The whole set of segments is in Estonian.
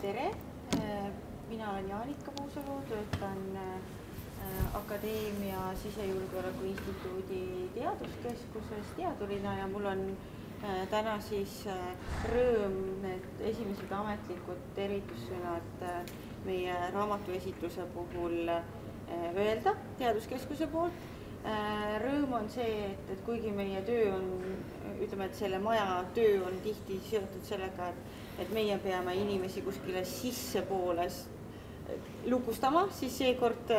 Tere! Mina olen Jaanika Puusalu, töötan Akadeemia Sisejulgeoleku Instituudi teaduskeskuses teadurina ja mul on täna siis rõõm need esimesed ametlikud tervitussõnad meie raamatuesitluse puhul öelda teaduskeskuse poolt. Rõõm on see, et kuigi meie töö on, ütleme, et selle maja töö on tihti seotud sellega, et meie peame inimesi kuskile sissepoole lukustama, siis seekord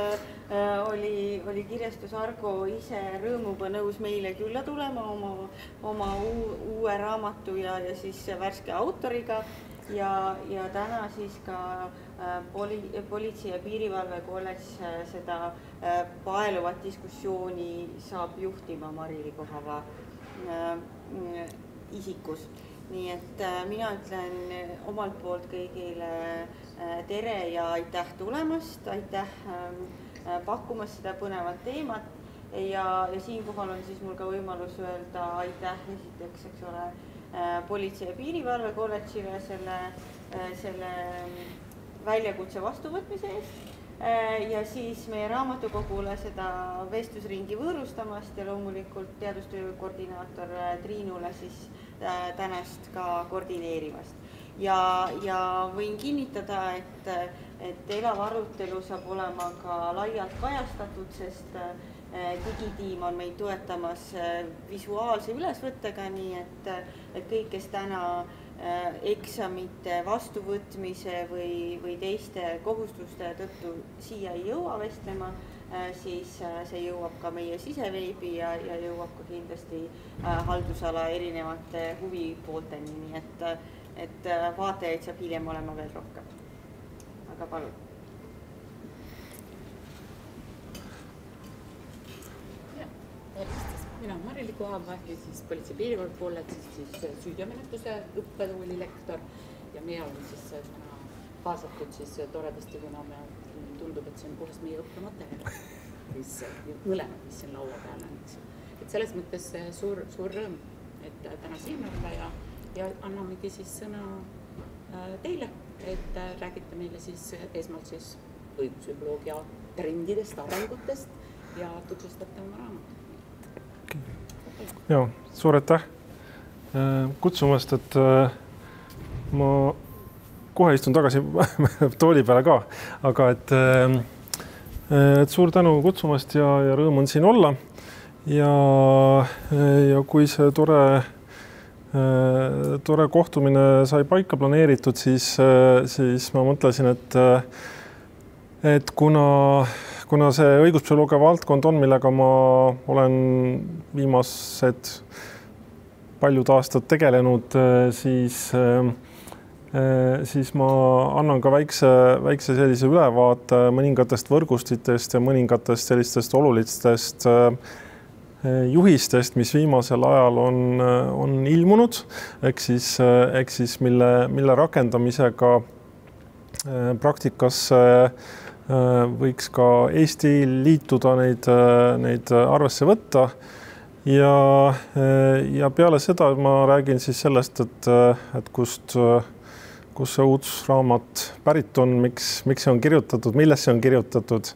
oli kirjastus Argo ise rõõmuga nõus meile külla tulema oma uue raamatu ja siis värske autoriga ja täna siis ka Politsei- ja Piirivalvekolledž seda paeluvat diskussiooni saab juhtima Marili Kohava isikus. Nii et mina ütlen omalt poolt kõigile tere ja aitäh tulemast, aitäh pakkumast seda põnevat teemat ja siinkohal on siis mul ka võimalus öelda aitäh esiteks, eks ole, Politsei- ja Piirivalvekolledžile selle väljakutse vastuvõtmise eest ja siis meie raamatukogule seda vestlusringi võõrustamast ja loomulikult teadustöö koordinaator Triinule siis tänast ka koordineerimast. Ja võin kinnitada, et elav arutelu saab olema ka laialt kajastatud, sest digitiim on meid toetamas visuaalse ülesvõttega, nii et kõik, kes täna eksamite vastuvõtmise või teiste kohustuste tõttu siia ei jõua vestlema, siis see jõuab ka meie siseveebi ja jõuab ka kindlasti haldusala erinevate huvipoolteni, nii et vaatajaid saab hiljem olema veel rohkem. Aga palun. Mina olen Marili Kohava, siis Politsei- ja Piirivalvekolledžis siis süüteomenetluse õppetooli lektor ja meie olen siis kaasatud siis toredasti, kuna me tundub, et see on puhas meie õppematerjal, mis mõlemad, mis siin laua peal on. Et selles mõttes suur rõõm, et täna siin olla ja annamegi siis sõna teile, et räägite meile siis esmalt siis õiguspsühholoogia trendidest, arengutest ja tutvustate oma raamatu. Ja, suur aitäh kutsumast, et ma kohe istun tagasi tooli peale ka, aga et suur tänu kutsumast ja rõõm on siin olla ja kui see tore kohtumine sai paika planeeritud, siis ma mõtlesin, et kuna see õiguspsühholoogia valdkond on, millega ma olen viimased paljud aastad tegelenud, siis ma annan ka väikse sellise ülevaate mõningatest võrgustitest ja mõningatest sellistest olulistest juhistest, mis viimasel ajal on ilmunud, ehk siis mille rakendamisega praktikas võiks ka Eesti liituda neid arvesse võtta ja peale seda ma räägin siis sellest, et kust see uus raamat pärit on, miks see on kirjutatud, millest see on kirjutatud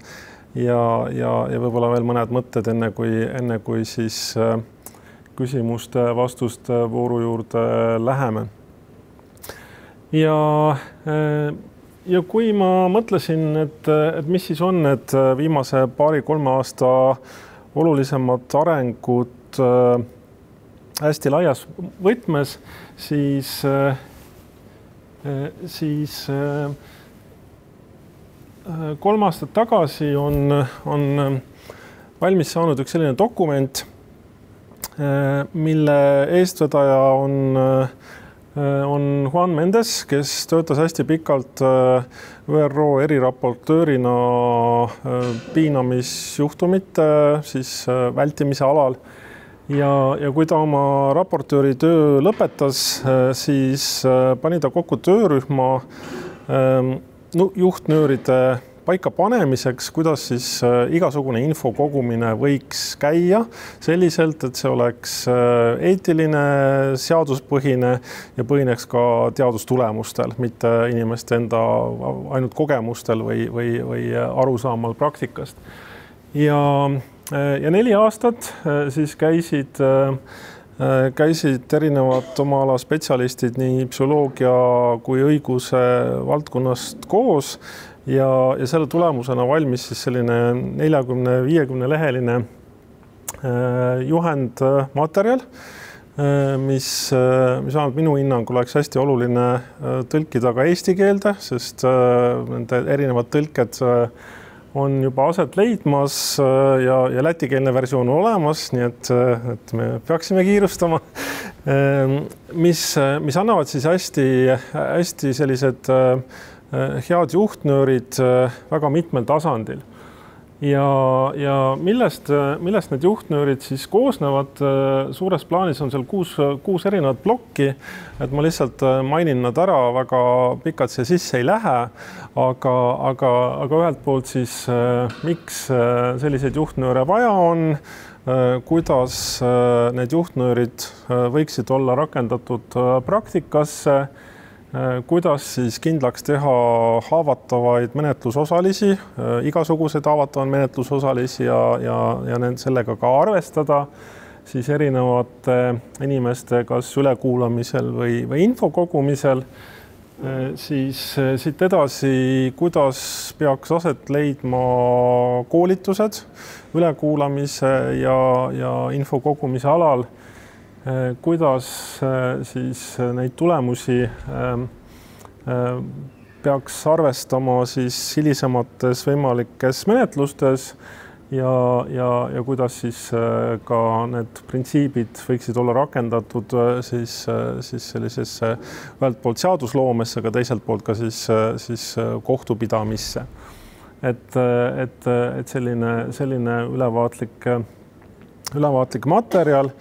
ja võib-olla veel mõned mõtted enne kui siis küsimuste-vastuste vooru juurde läheme. Ja kui ma mõtlesin, et mis siis on need viimase 2-3 aasta olulisemad arengud hästi laias võtmes, siis 3 aastat tagasi on valmis saanud üks selline dokument, mille eestvedaja on Juan Mendes, kes töötas hästi pikalt ÜRO eriraportöörina piinamisjuhtumite siis vältimise alal. Ja kui ta oma raportööri töö lõpetas, siis pani ta kokku töörühma juhtnööride paika panemiseks, kuidas siis igasugune info kogumine võiks käia selliselt, et see oleks eetiline, seaduspõhine ja põhineks ka teadustulemustel, mitte inimeste enda ainult kogemustel või arusaamal praktikast. Ja 4 aastat siis käisid erinevad oma ala spetsialistid nii psühholoogia kui õiguse valdkonnast koos ja selle tulemusena valmis siis selline 40-50 leheline juhendmaterjal, mis vähemalt minu hinnangul oleks hästi oluline tõlkida ka eesti keelde, sest nende erinevad tõlked on juba aset leidmas ja lätikeelne versioon on olemas, nii et me peaksime kiirustama, mis annavad siis hästi sellised head juhtnöörid väga mitmel tasandil. Ja millest need juhtnöörid siis koosnevad, suures plaanis on seal 6 erinevat plokki, et ma lihtsalt mainin nad ära, väga pikalt see sisse ei lähe, aga ühelt poolt siis miks selliseid juhtnööre vaja on, kuidas need juhtnöörid võiksid olla rakendatud praktikasse, kuidas siis kindlaks teha haavatavaid menetlusosalisi, igasuguseid haavatavaid menetlusosalisi ja sellega ka arvestada siis erinevate inimeste kas ülekuulamisel või info kogumisel. Siis siit edasi, kuidas peaks aset leidma koolitused ülekuulamise ja info kogumise alal, kuidas siis neid tulemusi peaks arvestama siis hilisemates võimalikes menetlustes ja kuidas siis ka need printsiibid võiksid olla rakendatud siis sellisesse ühelt poolt seadusloomesse, aga teiselt poolt ka siis kohtupidamisse. Et selline ülevaatlik materjal.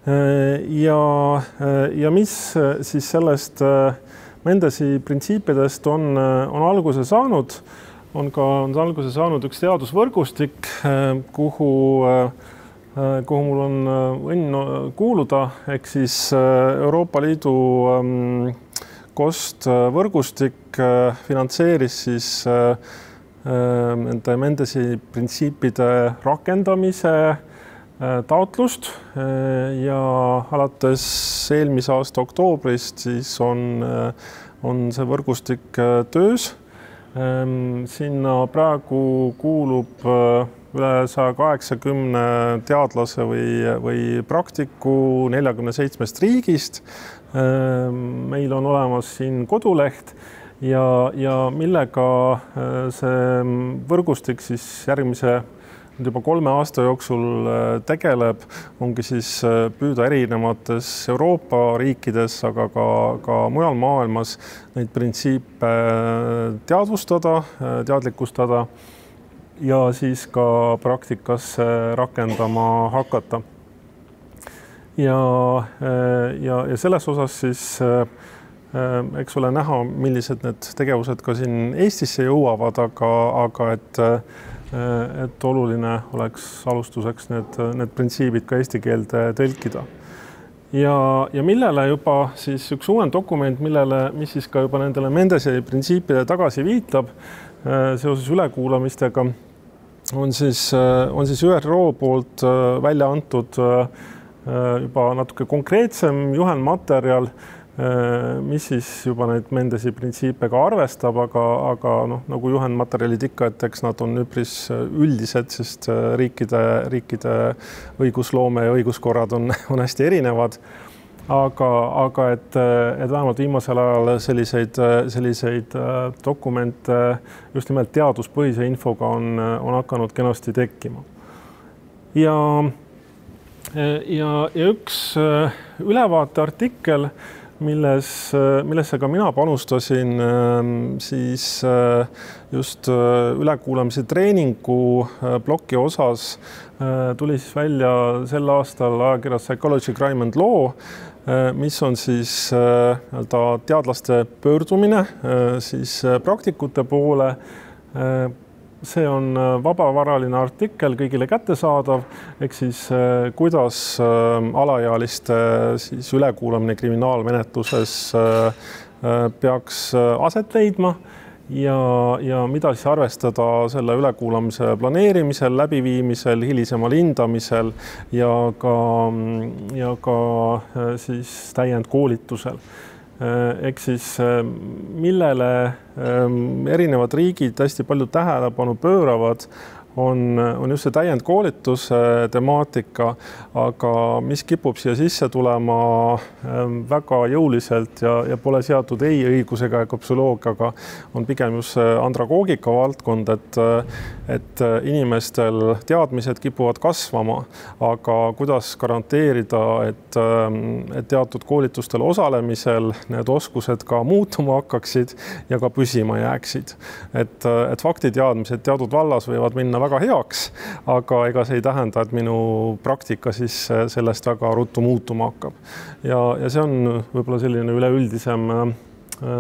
Ja mis siis sellest Mendesi printsiipidest on alguse saanud, on alguse saanud üks teadusvõrgustik, kuhu mul on õnn kuuluda, ehk siis Euroopa Liidu KOST võrgustik finantseeris siis nende Mendesi printsiipide rakendamise taotlust ja alates eelmise aasta oktoobrist siis on see võrgustik töös. Sinna praegu kuulub üle 180 teadlase või praktiku 47 riigist. Meil on olemas siin koduleht ja millega see võrgustik siis järgmise juba 3 aasta jooksul tegeleb, ongi siis püüda erinevates Euroopa riikides, aga ka mujal maailmas neid printsiipe teadlikustada ja siis ka praktikasse rakendama hakata. Ja selles osas siis eks ole näha, millised need tegevused ka siin Eestisse jõuavad, aga et oluline oleks alustuseks need printsiibid ka eesti keelde tõlkida. Ja millele juba siis üks uuend dokument, mis siis ka juba nendele Mendesi printsiipide tagasi viitab seoses ülekuulamistega, on siis ÜRO poolt välja antud juba natuke konkreetsem juhendmaterjal, mis siis juba neid Mendesi printsiipe ka arvestab, aga nagu juhendmaterjalid ikka, et eks nad on üpris üldised, sest riikide õigusloome ja õiguskorrad on hästi erinevad. Aga et vähemalt viimasel ajal selliseid dokumente just nimelt teaduspõhise infoga on hakanud kenasti tekkima. Ja üks ülevaateartikkel, millesse ka mina panustasin siis just ülekuulamise treeningu ploki osas, tuli siis välja sel aastal ajakirjas Psychology, Crime and Law, mis on siis teadlaste pöördumine siis praktikute poole, see on vabavaraline artikkel kõigile kättesaadav, ehk siis kuidas alaealiste siis ülekuulamine kriminaalmenetluses peaks aset leidma ja mida siis arvestada selle ülekuulamise planeerimisel, läbiviimisel, hilisemal hindamisel ja ka siis täiendkoolitusel. Ehk siis millele erinevad riigid hästi palju tähelepanu pööravad, on just see täiendkoolituse temaatika, aga mis kipub siia sisse tulema väga jõuliselt ja pole seatud ei õigusega ega psühholoogiaga, on pigem just andragoogika valdkond, et inimestel teadmised kipuvad kasvama, aga kuidas garanteerida, et teatud koolitustel osalemisel need oskused ka muutuma hakkaksid ja ka püsima jääksid. Et faktiteadmised teatud vallas võivad minna väga heaks, aga ega see ei tähenda, et minu praktika siis sellest väga ruttu muutuma hakkab. Ja see on võib-olla selline üleüldisem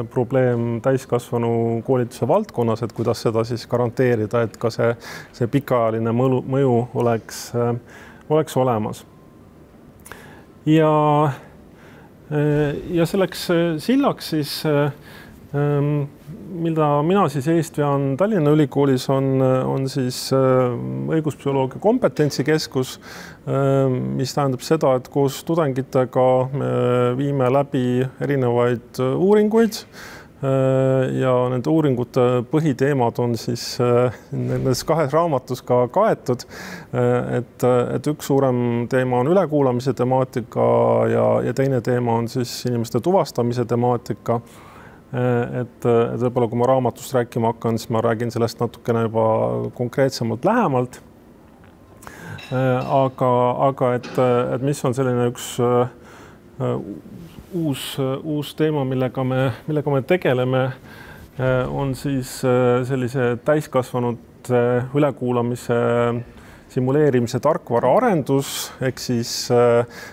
probleem täiskasvanu koolituse valdkonnas, et kuidas seda siis garanteerida, et ka see pikaajaline mõju oleks olemas. Ja selleks sillaks siis mida mina siis eest vean Tallinna Ülikoolis on siis õiguspsühholoogia kompetentsikeskus, mis tähendab seda, et koos tudengitega me viime läbi erinevaid uuringuid ja nende uuringute põhiteemad on siis nendes 2 raamatus ka kaetud, et üks suurem teema on ülekuulamise temaatika ja teine teema on siis inimeste tuvastamise temaatika. Et võib-olla kui ma raamatust rääkima hakkan, siis ma räägin sellest natukene juba konkreetsemalt lähemalt. Aga et mis on selline üks uus teema, millega me tegeleme, on siis sellise täiskasvanud ülekuulamise simuleerimise tarkvara arendus, ehk siis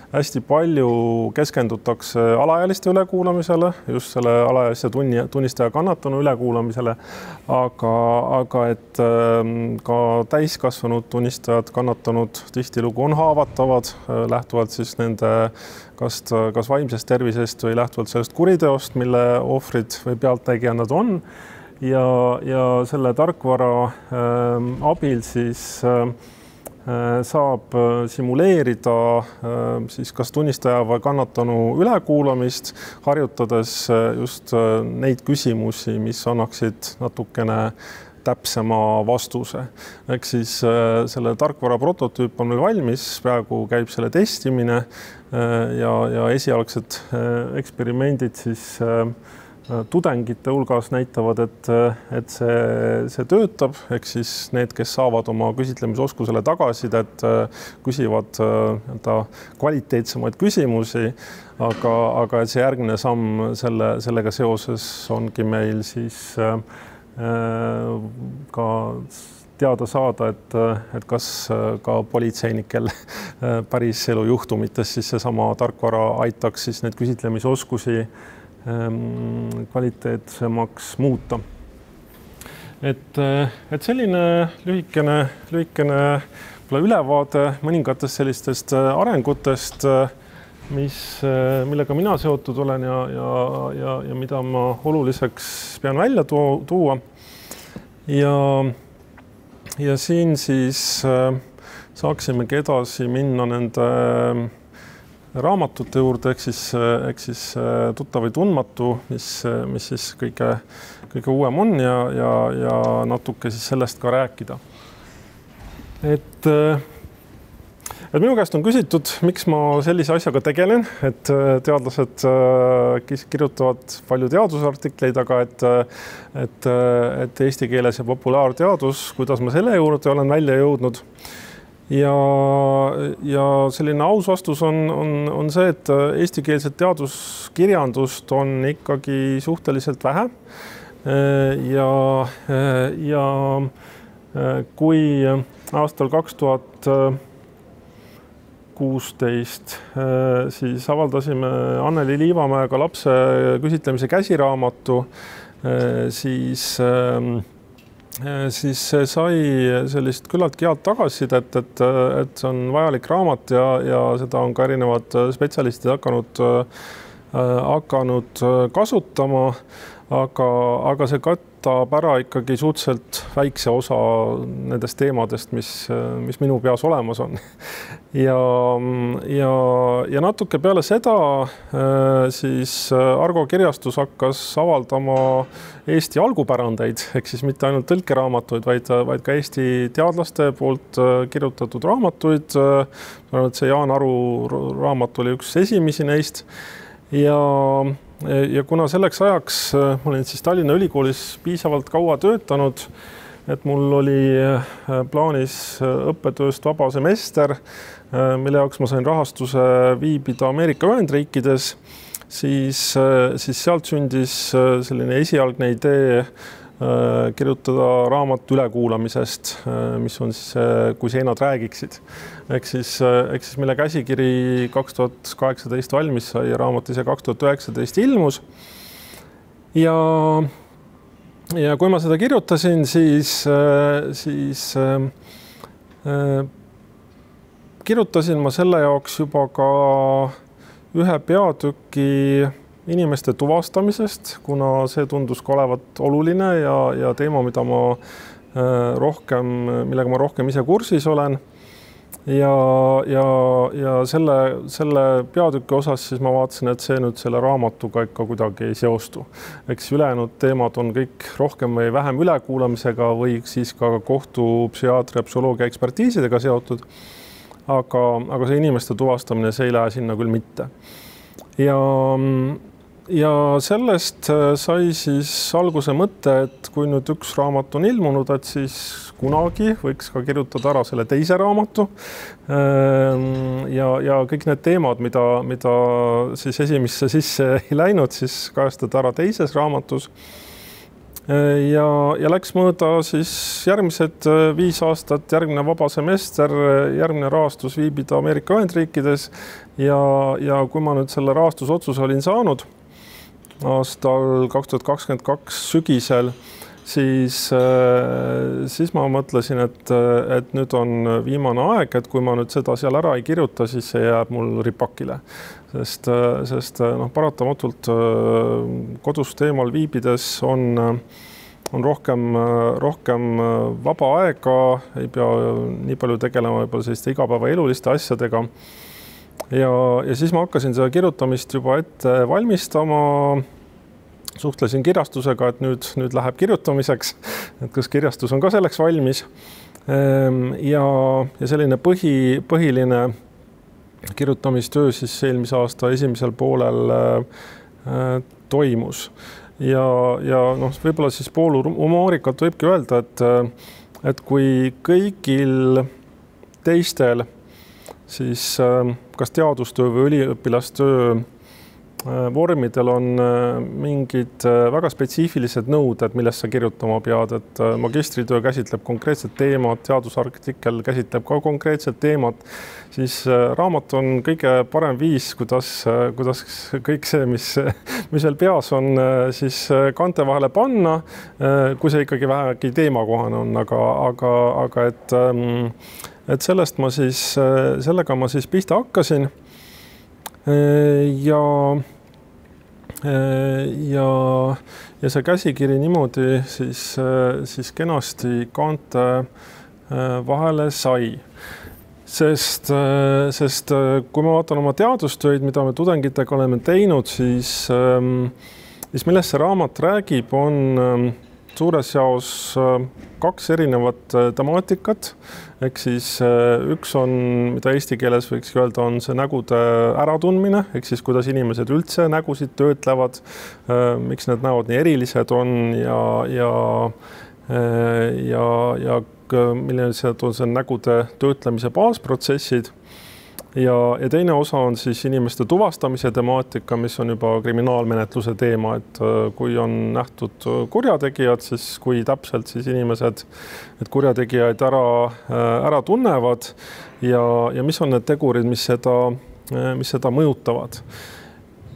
hästi palju keskendutakse alaealiste ülekuulamisele, just selle alaealiste tunnistaja kannatanu ülekuulamisele, aga et ka täiskasvanud tunnistajad, kannatanud tihtilugu on haavatavad, lähtuvalt siis nende kas vaimsest tervisest või lähtuvalt sellest kuriteost, mille ohvrid või pealtnägijad nad on. Ja selle tarkvara abil siis saab simuleerida siis kas tunnistaja või kannatanu ülekuulamist, harjutades just neid küsimusi, mis annaksid natukene täpsema vastuse. Ehk siis selle tarkvara prototüüp on meil valmis, praegu käib selle testimine ja esialgsed eksperimendid siis tudengite hulgas näitavad, et see töötab, ehk siis need, kes saavad oma küsitlemisoskusele tagasisidet, küsivad kvaliteetsemaid küsimusi, aga et see järgmine samm sellega seoses ongi meil siis ka teada saada, et kas ka politseinikel päris elu juhtumites siis seesama tarkvara aitaks siis need küsitlemisoskusi kvaliteetsemaks muuta. Et selline lühikene ülevaade mõningatest sellistest arengutest, millega mina seotud olen ja mida ma oluliseks pean välja tuua. Ja siin siis saaksimegi edasi minna nende raamatute juurde, ehk siis tuttav või tundmatu, mis siis kõige uuem on ja natuke siis sellest ka rääkida. Et minu käest on küsitud, miks ma sellise asjaga tegelen, et teadlased kirjutavad palju teadusartikleid, aga et eesti keeles ja populaarteadus, kuidas ma selle juurde olen välja jõudnud. Ja selline aus vastus on see, et eestikeelset teaduskirjandust on ikkagi suhteliselt vähe. Ja kui aastal 2016 siis avaldasime Anneli Liivamäega lapse küsitlemise käsiraamatu, siis siis sai sellist küllalt head tagasisidet, et see on vajalik raamat ja seda on ka erinevad spetsialistid hakanud kasutama, aga see katab ära ikkagi suhteliselt väikse osa nendest teemadest, mis minu peas olemas on. Ja natuke peale seda siis Argo kirjastus hakkas avaldama Eesti algupärandeid, ehk siis mitte ainult tõlkeraamatuid, vaid ka Eesti teadlaste poolt kirjutatud raamatuid. See Jaan Aru raamat oli üks esimesi neist. Ja kuna selleks ajaks ma olin siis Tallinna Ülikoolis piisavalt kaua töötanud, et mul oli plaanis õppetööst vaba semester, mille jaoks ma sain rahastuse viibida Ameerika Ühendriikides, siis sealt sündis selline esialgne idee kirjutada raamat ülekuulamisest, mis on siis Kui seinad räägiksid. Ehk siis mille käsikiri 2018 valmis sai ja raamat ise 2019 ilmus. Ja kui ma seda kirjutasin, siis kirjutasin ma selle jaoks juba ka ühe peatüki inimeste tuvastamisest, kuna see tundus ka olevat oluline ja teema, millega ma rohkem ise kursis olen. Ja selle peatüki osas siis ma vaatasin, et see nüüd selle raamatuga ikka kuidagi ei seostu. Eks ülejäänud teemad on kõik rohkem või vähem ülekuulamisega või siis ka kohtu psühhiaatria, psühholoogia ekspertiisidega seotud. Aga see inimeste tuvastamine, see ei lähe sinna küll mitte. Ja sellest sai siis alguse mõte, et kui nüüd üks raamat on ilmunud, et siis kunagi võiks ka kirjutada ära selle teise raamatu. Ja kõik need teemad, mida siis esimesse sisse ei läinud, siis kajastada ära teises raamatus. Ja läks mööda siis järgmised 5 aastat, järgmine vaba semester, järgmine rahastus viibida Ameerika Ühendriikides. Ja kui ma nüüd selle rahastusotsuse olin saanud aastal 2022 sügisel, siis ma mõtlesin, et nüüd on viimane aeg, et kui ma nüüd seda seal ära ei kirjuta, siis see jääb mul ripakile. Sest paratamatult kodus teemal viibides on rohkem vaba aega, ei pea nii palju tegelema selliste igapäevaeluliste asjadega. Ja siis ma hakkasin seda kirjutamist juba ette valmistama, suhtlesin kirjastusega, et nüüd läheb kirjutamiseks, et kas kirjastus on ka selleks valmis. Ja selline põhiline kirjutamistöö siis eelmise aasta esimesel poolel toimus. Ja võib-olla siis pool humoorikalt võibki öelda, et kui kõigil teistel siis kas teadustöö või üliõpilastöö vormidel on mingid väga spetsiifilised nõuded, millest sa kirjutama pead, et magistritöö käsitleb konkreetset teemat, teadusartikkel käsitleb ka konkreetset teemat, siis raamat on kõige parem viis, kuidas kõik see, mis veel peas on, siis kante vahele panna, kui see ikkagi vähegi teemakohane on, aga et sellega ma siis pihta hakkasin. Ja see käsikiri niimoodi siis kenasti kaante vahele sai. Sest kui ma vaatan oma teadustöid, mida me tudengitega oleme teinud, siis millest see raamat räägib, on suures jaos 2 erinevat temaatikat. Ehk siis üks on, mida eesti keeles võiks öelda, on see nägude äratundmine, ehk siis kuidas inimesed üldse nägusid töötlevad, miks need näod nii erilised on ja millised on see nägude töötlemise baasprotsessid. Ja teine osa on siis inimeste tuvastamise temaatika, mis on juba kriminaalmenetluse teema, et kui on nähtud kurjategijad, siis kui täpselt siis inimesed kurjategijaid ära tunnevad ja mis on need tegurid, mis seda mõjutavad.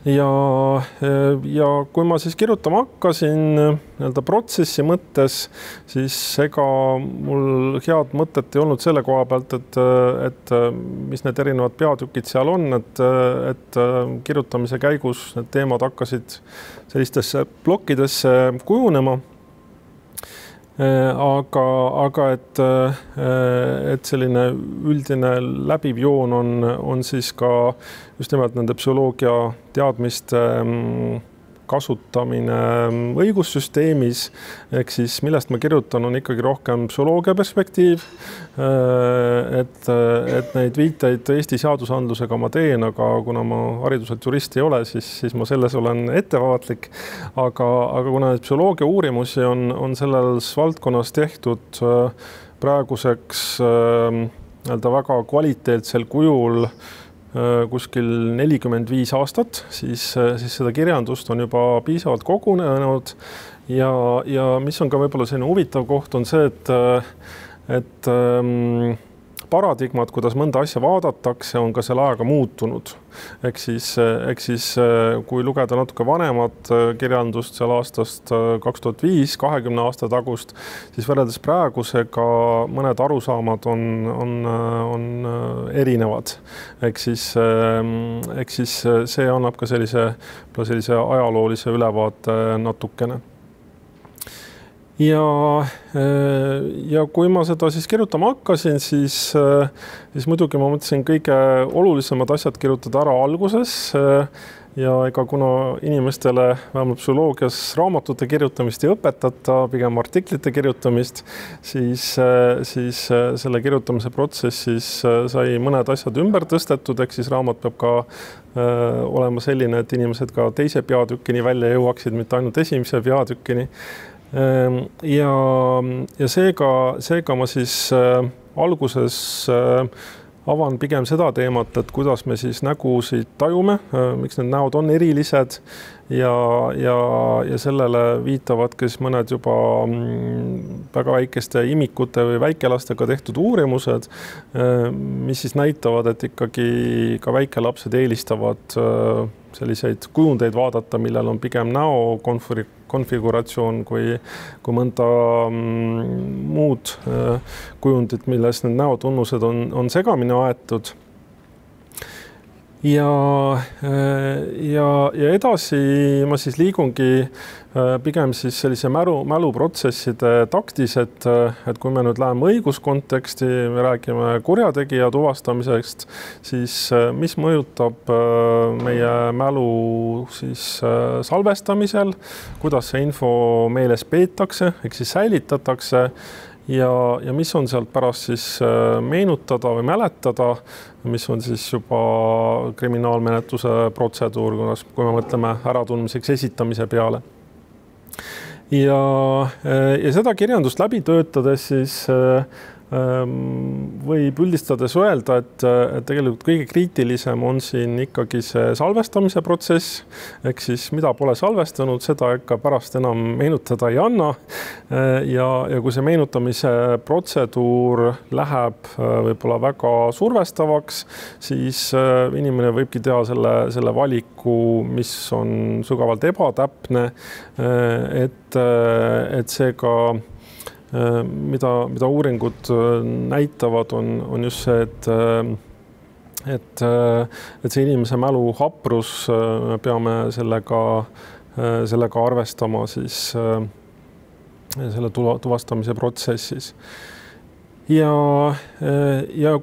ja kui ma siis kirjutama hakkasin nii-öelda protsessi mõttes, siis ega mul head mõtet ei olnud selle koha pealt, et mis need erinevad peatükid seal on, et kirjutamise käigus need teemad hakkasid sellistesse plokkidesse kujunema. Aga et selline üldine läbiv joon on siis ka just nimelt nende psühholoogia teadmiste kasutamine õigussüsteemis, ehk siis millest ma kirjutan, on ikkagi rohkem psühholoogia perspektiiv, et neid viiteid Eesti seadusandlusega ma teen, aga kuna ma hariduselt jurist ei ole, siis ma selles olen ettevaatlik, aga kuna psühholoogia uurimusi on selles valdkonnas tehtud praeguseks nii-öelda väga kvaliteetsel kujul kuskil 45 aastat, siis seda kirjandust on juba piisavalt kogunenud ja mis on ka võib-olla selline huvitav koht, on see, et paradigmad, kuidas mõnda asja vaadatakse, on ka selle ajaga muutunud. Ehk siis kui lugeda natuke vanemat kirjandust seal aastast 2005, 20 aasta tagust, siis võrreldes praegusega mõned arusaamad on erinevad. Ehk siis see annab ka sellise ajaloolise ülevaate natukene. Ja kui ma seda siis kirjutama hakkasin, siis muidugi ma mõtlesin kõige olulisemad asjad kirjutada ära alguses ja ega kuna inimestele vähemalt psühholoogias raamatute kirjutamist ei õpetata, pigem artiklite kirjutamist, siis selle kirjutamise protsessis sai mõned asjad ümber tõstetud, ehk siis raamat peab ka olema selline, et inimesed ka teise peatükini välja jõuaksid, mitte ainult esimese peatükini. Ja seega ma siis alguses avan pigem seda teemat, et kuidas me siis nägusid tajume, miks need näod on erilised ja sellele viitavad ka siis mõned juba väga väikeste imikute või väikelastega tehtud uurimused, mis siis näitavad, et ikkagi ka väikelapsed eelistavad selliseid kujundeid vaadata, millel on pigem näo konfiguratsioon kui mõnda muud kujundit, milles need näotunnused on segamini aetud. Ja edasi ma siis liigungi pigem siis sellise mäluprotsesside taktis, et kui me nüüd läheme õiguskonteksti, me räägime kurjategija tuvastamisest, siis mis mõjutab meie mälu siis salvestamisel, kuidas see info meeles peetakse, ehk siis säilitatakse ja mis on sealt pärast siis meenutada või mäletada, mis on siis juba kriminaalmenetluse protseduur, kui me mõtleme äratundmiseks esitamise peale. Ja seda kirjandust läbi töötades siis võib üldistades öelda, et tegelikult kõige kriitilisem on siin ikkagi see salvestamise protsess, ehk siis mida pole salvestanud, seda ikka pärast enam meenutada ei anna. Ja kui see meenutamise protseduur läheb võib-olla väga survestavaks, siis inimene võibki teha selle valiku, mis on sügavalt ebatäpne, et see ka mida uuringud näitavad, on just see, et see inimese mälu haprus, peame sellega arvestama siis selle tuvastamise protsessis. Ja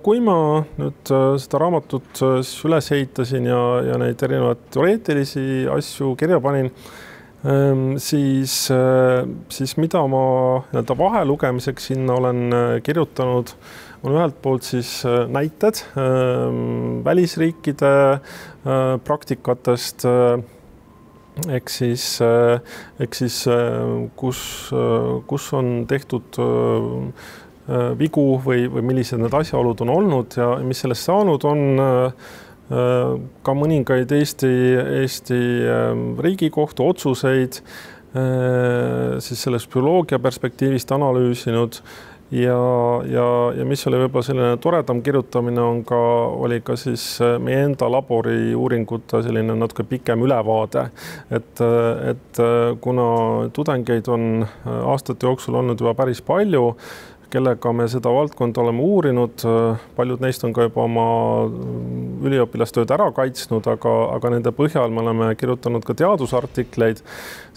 kui ma nüüd seda raamatut üles ehitasin ja neid erinevaid teoreetilisi asju kirja panin, siis mida ma vahelugemiseks sinna olen kirjutanud, on ühelt poolt siis näited välisriikide praktikatest, ehk siis kus on tehtud vigu või millised need asjaolud on olnud ja mis sellest saanud on, ka mõningaid Eesti Riigikohtu otsuseid siis sellest psühholoogia perspektiivist analüüsinud ja mis oli võib-olla selline toredam kirjutamine oli ka siis meie enda labori uuringute selline natuke pikem ülevaade, et kuna tudengeid on aastate jooksul olnud juba päris palju, kellega me seda valdkonda oleme uurinud, paljud neist on ka juba oma üliõpilastööd ära kaitsnud, aga nende põhjal me oleme kirjutanud ka teadusartikleid,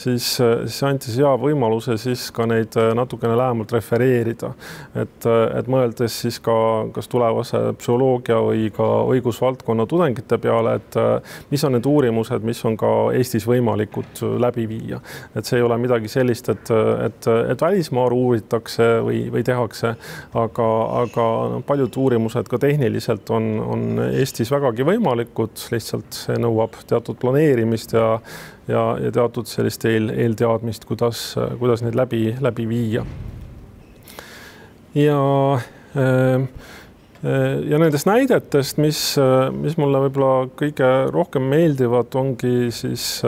siis andis hea võimaluse siis ka neid natukene lähemalt refereerida. Et mõeldes siis ka kas tulevase psühholoogia või ka õigusvaldkonna tudengite peale, et mis on need uurimused, mis on ka Eestis võimalikud läbi viia. Et see ei ole midagi sellist, et välismaal uuritakse või tehakse, aga paljud uurimused ka tehniliselt on Eestis vägagi võimalikud, lihtsalt see nõuab teatud planeerimist ja teatud sellist eelteadmist, kuidas neid läbi viia. Ja nendest näidetest, mis mulle võib-olla kõige rohkem meeldivad, ongi siis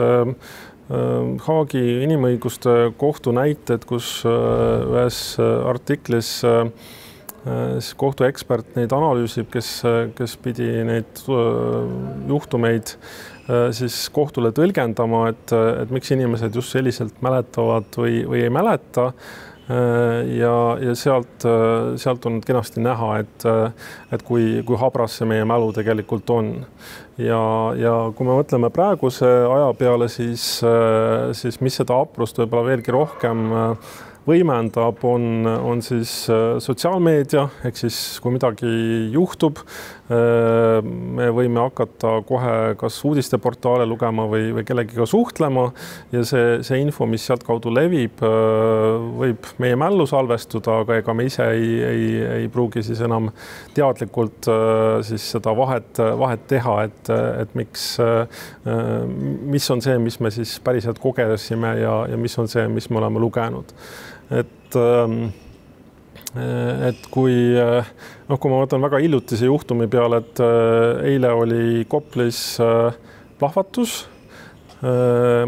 Haagi inimõiguste kohtu näited, kus ühes artiklis kohtuekspert neid analüüsib, kes pidi neid juhtumeid siis kohtule tõlgendama, et miks inimesed just selliselt mäletavad või ei mäleta. Ja sealt on kenasti näha, et kui habras see meie mälu tegelikult on. Ja kui me mõtleme praeguse aja peale, siis mis seda haprust võib-olla veelgi rohkem võimendab, on siis sotsiaalmeedia, ehk siis kui midagi juhtub, me võime hakata kohe kas uudisteportaale lugema või kellegiga suhtlema ja see info, mis sealt kaudu levib, võib meie mällu salvestuda, aga ega me ise ei pruugi siis enam teadlikult siis seda vahet teha, et mis on see, mis me siis päriselt kogesime ja mis on see, mis me oleme lugenud. Et kui ma mõtlen väga hiljutise juhtumi peale, et eile oli Koplis plahvatus.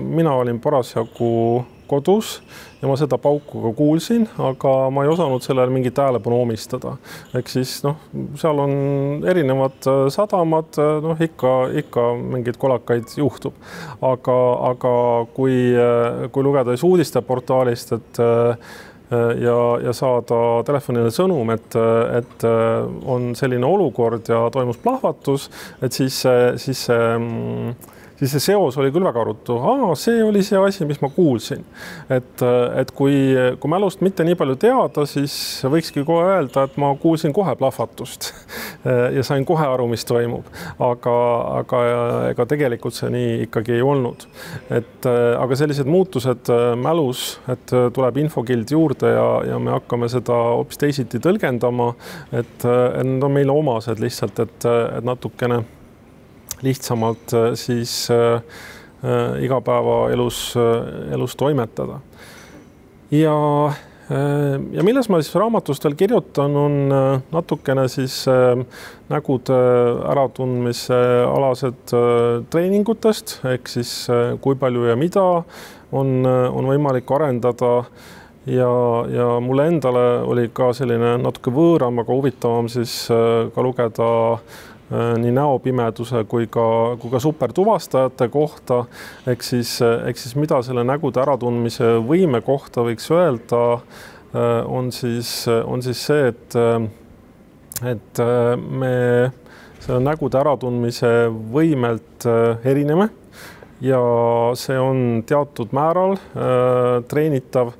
Mina olin parasjagu kodus ja ma seda pauku ka kuulsin, aga ma ei osanud sellele mingit tähelepanu omistada. Ehk siis seal on erinevad sadamad, ikka mingeid kolakaid juhtub. Aga kui lugeda uudisteportaalist, ja saada telefonile sõnum, et on selline olukord ja toimus plahvatus, et siis see seos oli küll väga ruttu. See oli see asi, mis ma kuulsin. Et kui mälust mitte nii palju teada, siis võikski kohe öelda, et ma kuulsin kohe plahvatust ja sain kohe aru, mis toimub. Aga ega tegelikult see nii ikkagi ei olnud. Aga sellised muutused mälus, et tuleb infokild juurde ja me hakkame seda hoopis teisiti tõlgendama, et need on meile omased lihtsalt, et natukene lihtsamalt siis igapäevaelus toimetada. Ja milles ma siis raamatust veel kirjutan, on natukene siis nägude äratundmise alased treeningutest, ehk siis kui palju ja mida on võimalik arendada. Ja mulle endale oli ka selline natuke võõram, aga huvitavam siis ka lugeda nii näopimeduse kui ka supertuvastajate kohta, ehk siis mida selle nägude äratundmise võime kohta võiks öelda, on siis see, et me selle nägude äratundmise võimelt erineme ja see on teatud määral treenitav,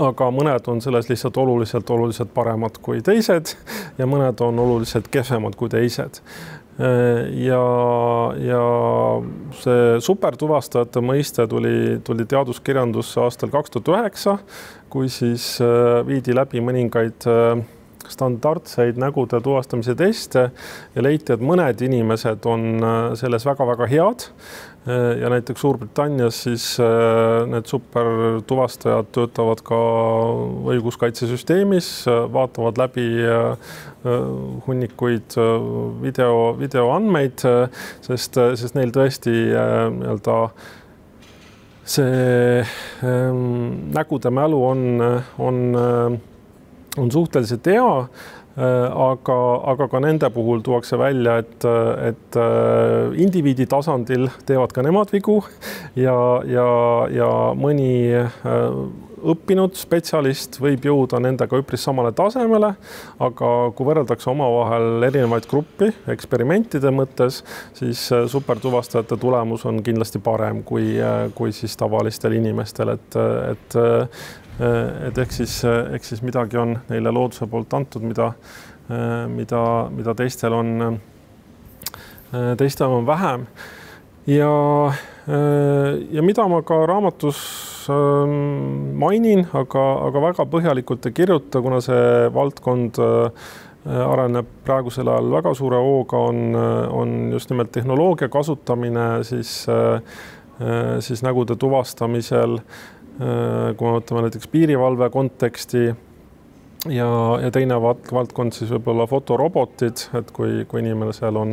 aga mõned on selles lihtsalt oluliselt paremad kui teised ja mõned on oluliselt kehvemad kui teised. Ja see supertuvastajate mõiste tuli teaduskirjandusse aastal 2009, kui siis viidi läbi mõningaid standardseid nägude tuvastamise teste ja leiti, et mõned inimesed on selles väga-väga head. Ja näiteks Suurbritannias siis need supertuvastajad töötavad ka õiguskaitsesüsteemis, vaatavad läbi hunnikuid videoandmeid, sest neil tõesti see nägude mälu on on suhteliselt hea, aga ka nende puhul tuuakse välja, et indiviidi tasandil teevad ka nemad vigu ja mõni õppinud spetsialist võib jõuda nendega üpris samale tasemele, aga kui võrreldakse omavahel erinevaid gruppi eksperimentide mõttes, siis supertuvastajate tulemus on kindlasti parem kui siis tavalistel inimestel, et ehk siis midagi on neile looduse poolt antud, mida teistel on vähem. Ja mida ma ka raamatus mainin, aga väga põhjalikult ei kirjuta, kuna see valdkond areneb praegusel ajal väga suure hooga, on just nimelt tehnoloogia kasutamine siis nägude tuvastamisel, kui me võtame näiteks piirivalve konteksti ja teine valdkond siis võib-olla fotorobotid, et kui inimene seal on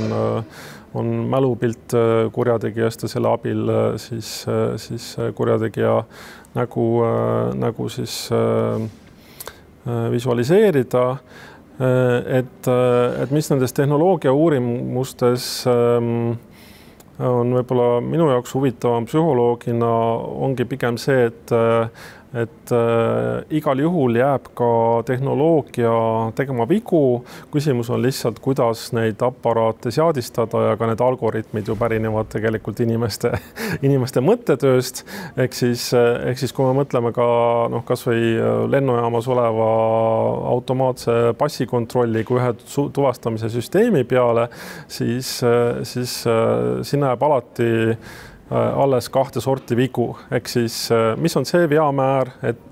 mälupilt kurjategijast ja selle abil siis kurjategija nägu siis visualiseerida, et mis nendes tehnoloogia uurimustes on võib-olla minu jaoks huvitavam psühholoogina ongi pigem see, et igal juhul jääb ka tehnoloogia tegema vigu. Küsimus on lihtsalt, kuidas neid aparaate seadistada ja ka need algoritmid ju pärinevad tegelikult inimeste mõttetööst. Ehk siis kui me mõtleme ka kas või lennujaamas oleva automaatse passikontrolli kui ühe tuvastamise süsteemi peale, siis sinna jääb alati alles kahte sorti vigu. Ehk siis, mis on see veamäär, et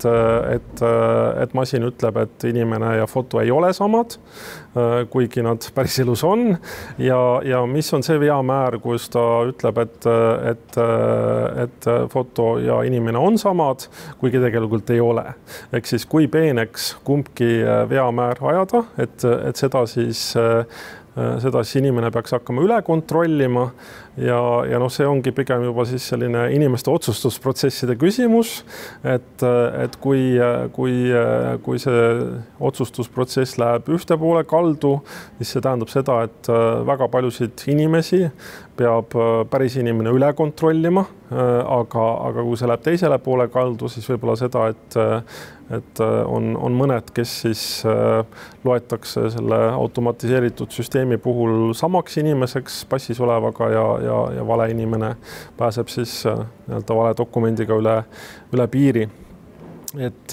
masin ütleb, et inimene ja foto ei ole samad, kuigi nad päris elus on, ja mis on see veamäär, kus ta ütleb, et foto ja inimene on samad, kuigi tegelikult ei ole. Ehk siis, kui peeneks kumbki veamäär ajada, et seda siis inimene peaks hakkama üle kontrollima ja see ongi pigem juba siis selline inimeste otsustusprotsesside küsimus, et kui see otsustusprotsess läheb ühte poole kaldu, siis see tähendab seda, et väga paljusid inimesi peab päris inimene üle kontrollima, aga kui see läheb teisele poole kaldu, siis võib-olla seda, et on mõned, kes siis loetakse selle automatiseeritud süsteemi puhul samaks inimeseks passis olevaga ja vale inimene pääseb siis vale dokumendiga üle piiri. Et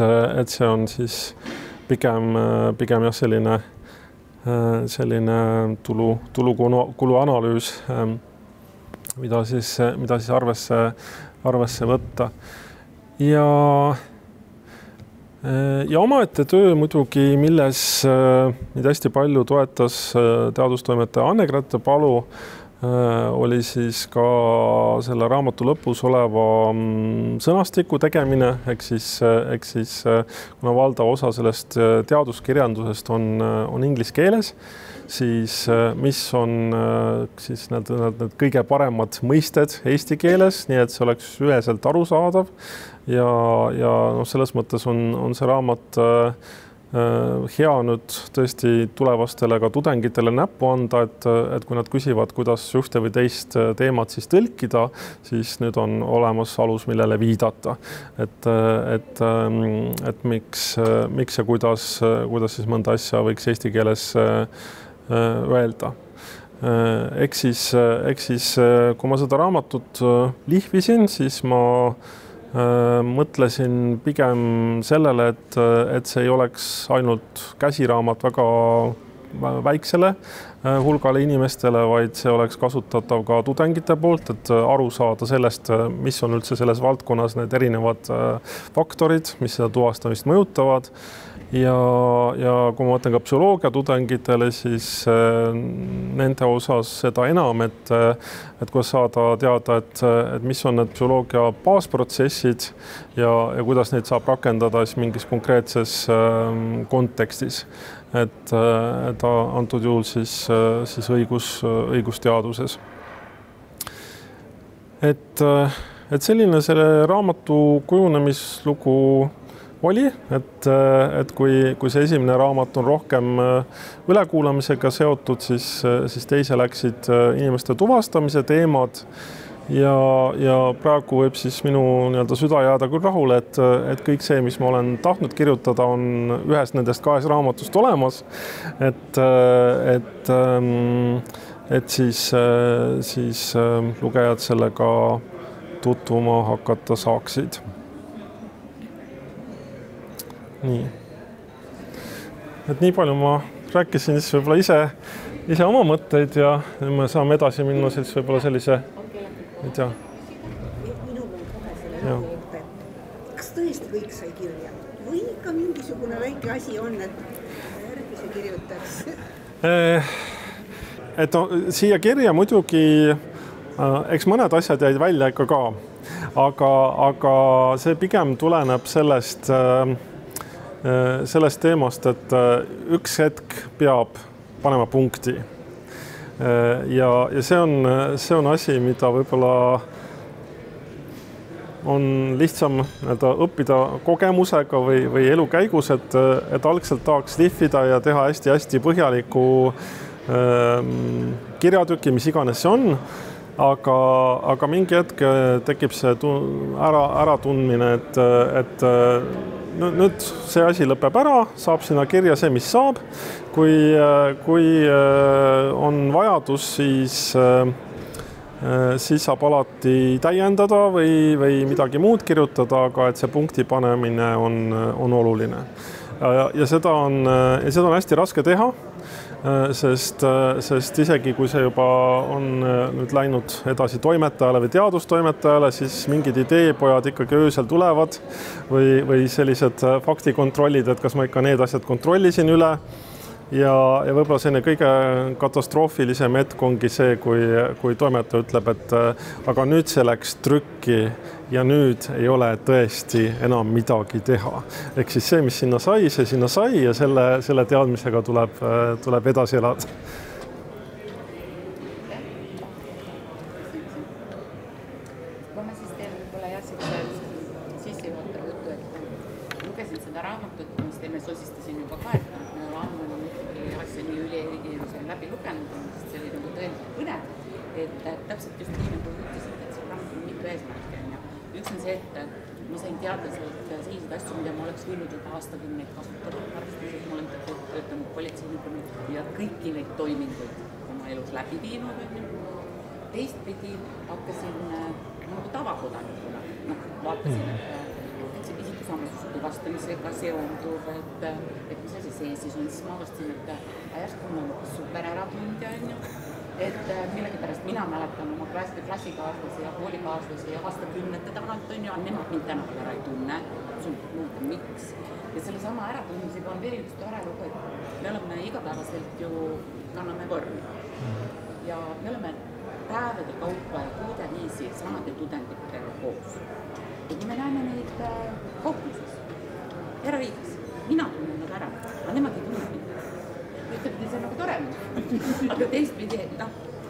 see on siis pigem jah, selline tulu-kulu analüüs, mida siis arvesse võtta. Ja omaette töö muidugi, milles meid hästi palju toetas teadustoimetaja Anne-Grete Palu, oli siis ka selle raamatu lõpus oleva sõnastiku tegemine, ehk siis kuna valdav osa sellest teaduskirjandusest on inglise keeles, siis mis on siis need kõige paremad mõisted eesti keeles, nii et see oleks üheselt arusaadav ja selles mõttes on see raamat hea nüüd tõesti tulevastele ka tudengitele näppu anda, et kui nad küsivad, kuidas ühte või teist teemat siis tõlkida, siis nüüd on olemas alus, millele viidata. Et miks ja kuidas siis mõnda asja võiks eesti keeles öelda. Ehk siis kui ma seda raamatut lihvisin, siis ma mõtlesin pigem sellele, et see ei oleks ainult käsiraamat väga väiksele hulgale inimestele, vaid see oleks kasutatav ka tudengite poolt, et aru saada sellest, mis on üldse selles valdkonnas need erinevad faktorid, mis seda tuvastamist mõjutavad. Ja kui ma mõtlen ka psühholoogia tudengitele, siis nende osas seda enam, et kuidas saada teada, et mis on need psühholoogia baasprotsessid ja kuidas neid saab rakendada siis mingis konkreetses kontekstis. Et antud juhul siis õigusteaduses. Et selline selle raamatu kujunemislugu oli, et kui see esimene raamat on rohkem ülekuulamisega seotud, siis teise läksid inimeste tuvastamise teemad ja praegu võib siis minu nii-öelda süda jääda küll rahule, et kõik see, mis ma olen tahtnud kirjutada, on ühes nendest 2 raamatust olemas, et siis lugejad sellega tutvuma hakata saaksid. Nii. Et nii palju ma rääkisin siis võib-olla ise oma mõtteid ja me saame edasi minna siis võib-olla sellise, ei tea. Minul on kohe selle lõpuõppe, et kas tõesti kõik sai kirja või ikka mingisugune väike asi on, et järgmise kirjutaks? Et siia kirja muidugi, eks mõned asjad jäid välja ikka ka, aga see pigem tuleneb sellest teemast, et üks hetk peab panema punkti. Ja see on asi, mida võib-olla on lihtsam õppida kogemusega või elu käigus, et algselt tahaks lihvida ja teha hästi-hästi põhjaliku kirjatüki, mis iganes see on, aga mingi hetk tekib see äratundmine, et nüüd see asi lõpeb ära, saab sinna kirja see, mis saab. Kui on vajadus, siis saab alati täiendada või midagi muud kirjutada, aga et see punkti panemine on oluline. Ja seda on hästi raske teha, sest isegi kui see juba on nüüd läinud edasi toimetajale või teadustoimetajale, siis mingid ideepojad ikkagi öösel tulevad või sellised faktikontrollid, et kas ma ikka need asjad kontrollisin üle. Ja võib-olla selline kõige katastroofilisem hetk ongi see, kui toimetaja ütleb, et aga nüüd see läks trükki ja nüüd ei ole tõesti enam midagi teha. Ehk siis see, mis sinna sai ja selle teadmisega tuleb edasi elada. Kui ma siis teen võib-olla sissejuhatava juttu, et lugesin seda raamatut, mis teeme sosistasin juba ka, et läbi lugenud, sest see oli nagu tõeliselt põnev, et täpselt just nii nagu ütlesid, et see raamat on mitu eesmärki. Üks on see, et ma sain teada selliseid asju, mida ma oleks võinud juba aastakümneid kasutada. Arvestades ma olen töötanud politseinikuna ja kõiki neid toiminguid oma elus läbi viinud. Teistpidi hakkasin nagu tavakodanikuna, vaatasin, et see isikusamasuse tuvastamisega seonduv, et mis asi see siis on, siis ma avastasin, et järsku on super äratundja, et millegipärast mina mäletan oma klassikaaslasi ja koolikaaslasi ja aastakümnete tagant, ja nemad mind tänapäeval ära ei tunne, miks. Ja selle sama äratundmisega on veel üks tore lugu, et me oleme igapäevaselt ju kanname vormi ja me oleme päevade kaupa ja kuude viisi samade tudengitega koos. Ja kui me näeme neid kaupluses, eraviides, mina tunnen nad ära, aga nemad ei tunne mind. Ütleb, et see on nagu tore. Aga teistpidi,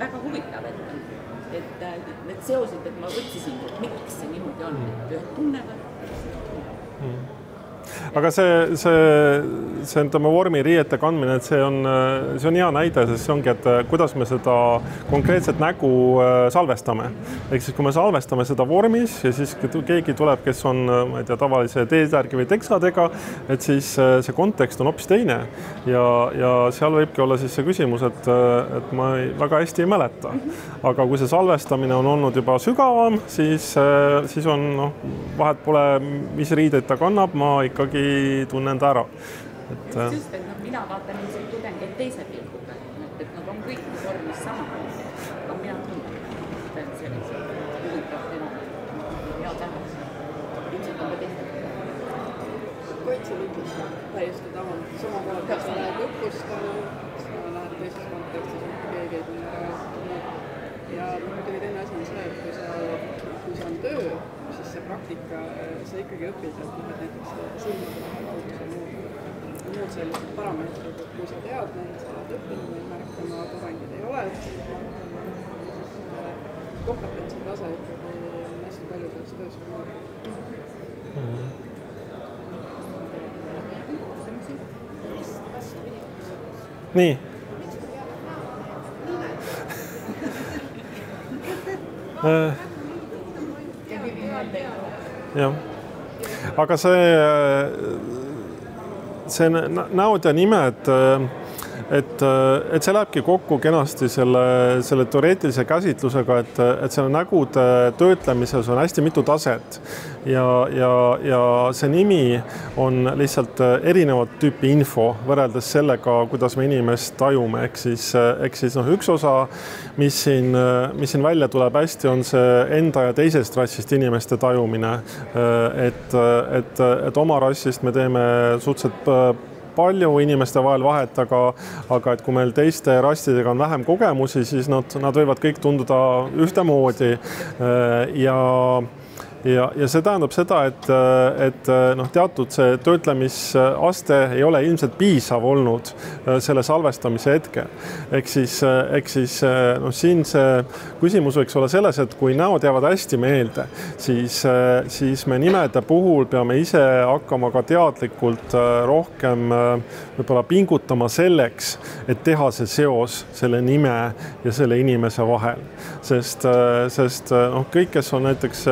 väga huvitav, et need seosid, et ma võtsisin, et miks see niimoodi on, et ühed tunnevad. Aga see tema vormiriiete kandmine, et see on hea näide, sest see ongi, et kuidas me seda konkreetset nägu salvestame. Ehk siis, kui me salvestame seda vormis ja siis keegi tuleb, kes on, ma ei tea, tavalise T-särgi või teksadega, et siis see kontekst on hoopis teine. Ja seal võibki olla siis see küsimus, et ma väga hästi ei mäleta. Aga kui see salvestamine on olnud juba sügavam, siis on, vahet pole, mis riideid ta kannab, ma ikkagi tunnen ta ära. Just, et mina vaatan ilmselt tudengeid teise pilguga, et nad on kõik vormis sama, aga mina tunnen, et see on huvitav hea tähendus. Ilmselt on ka teiste pilguga. Kaitseliitlus on täiesti tavaline. Sama kohal, kui sa lähed õppustanud, sa lähed teises kontekstis, keegi ei tunne ära. Ja muidugi teine asi on see, et kui see on töö, siis see praktika, sa ikkagi õpid, et näiteks silmade vahel autos ja muud sellised parameetrid, et kui sa tead neid, sa oled õppinud neid märkama, tudengid ei ole, kompetentsi tase ikkagi on hästi palju selles töös. nii. Jah. Aga see näod ja nimed, et see lähebki kokku kenasti selle teoreetilise käsitlusega, et selle nägude töötlemises on hästi mitu taset ja see nimi on lihtsalt erinevat tüüpi info võrreldes sellega, kuidas me inimest tajume. Ehk siis üks osa, mis siin välja tuleb hästi, on see enda ja teisest rassist inimeste tajumine. Et oma rassist me teeme suhteliselt palju inimeste vahel vahet, aga et kui meil teiste rastidega on vähem kogemusi, siis nad võivad kõik tunduda ühtemoodi ja see tähendab seda, et teatud see töötlemisaste ei ole ilmselt piisav olnud selle salvestamise hetkel. Ehk siis siin see küsimus võiks olla selles, et kui näod jäävad hästi meelde, siis me nimede puhul peame ise hakkama ka teadlikult rohkem võib-olla pingutama selleks, et teha see seos selle nime ja selle inimese vahel. Sest kõik, kes on näiteks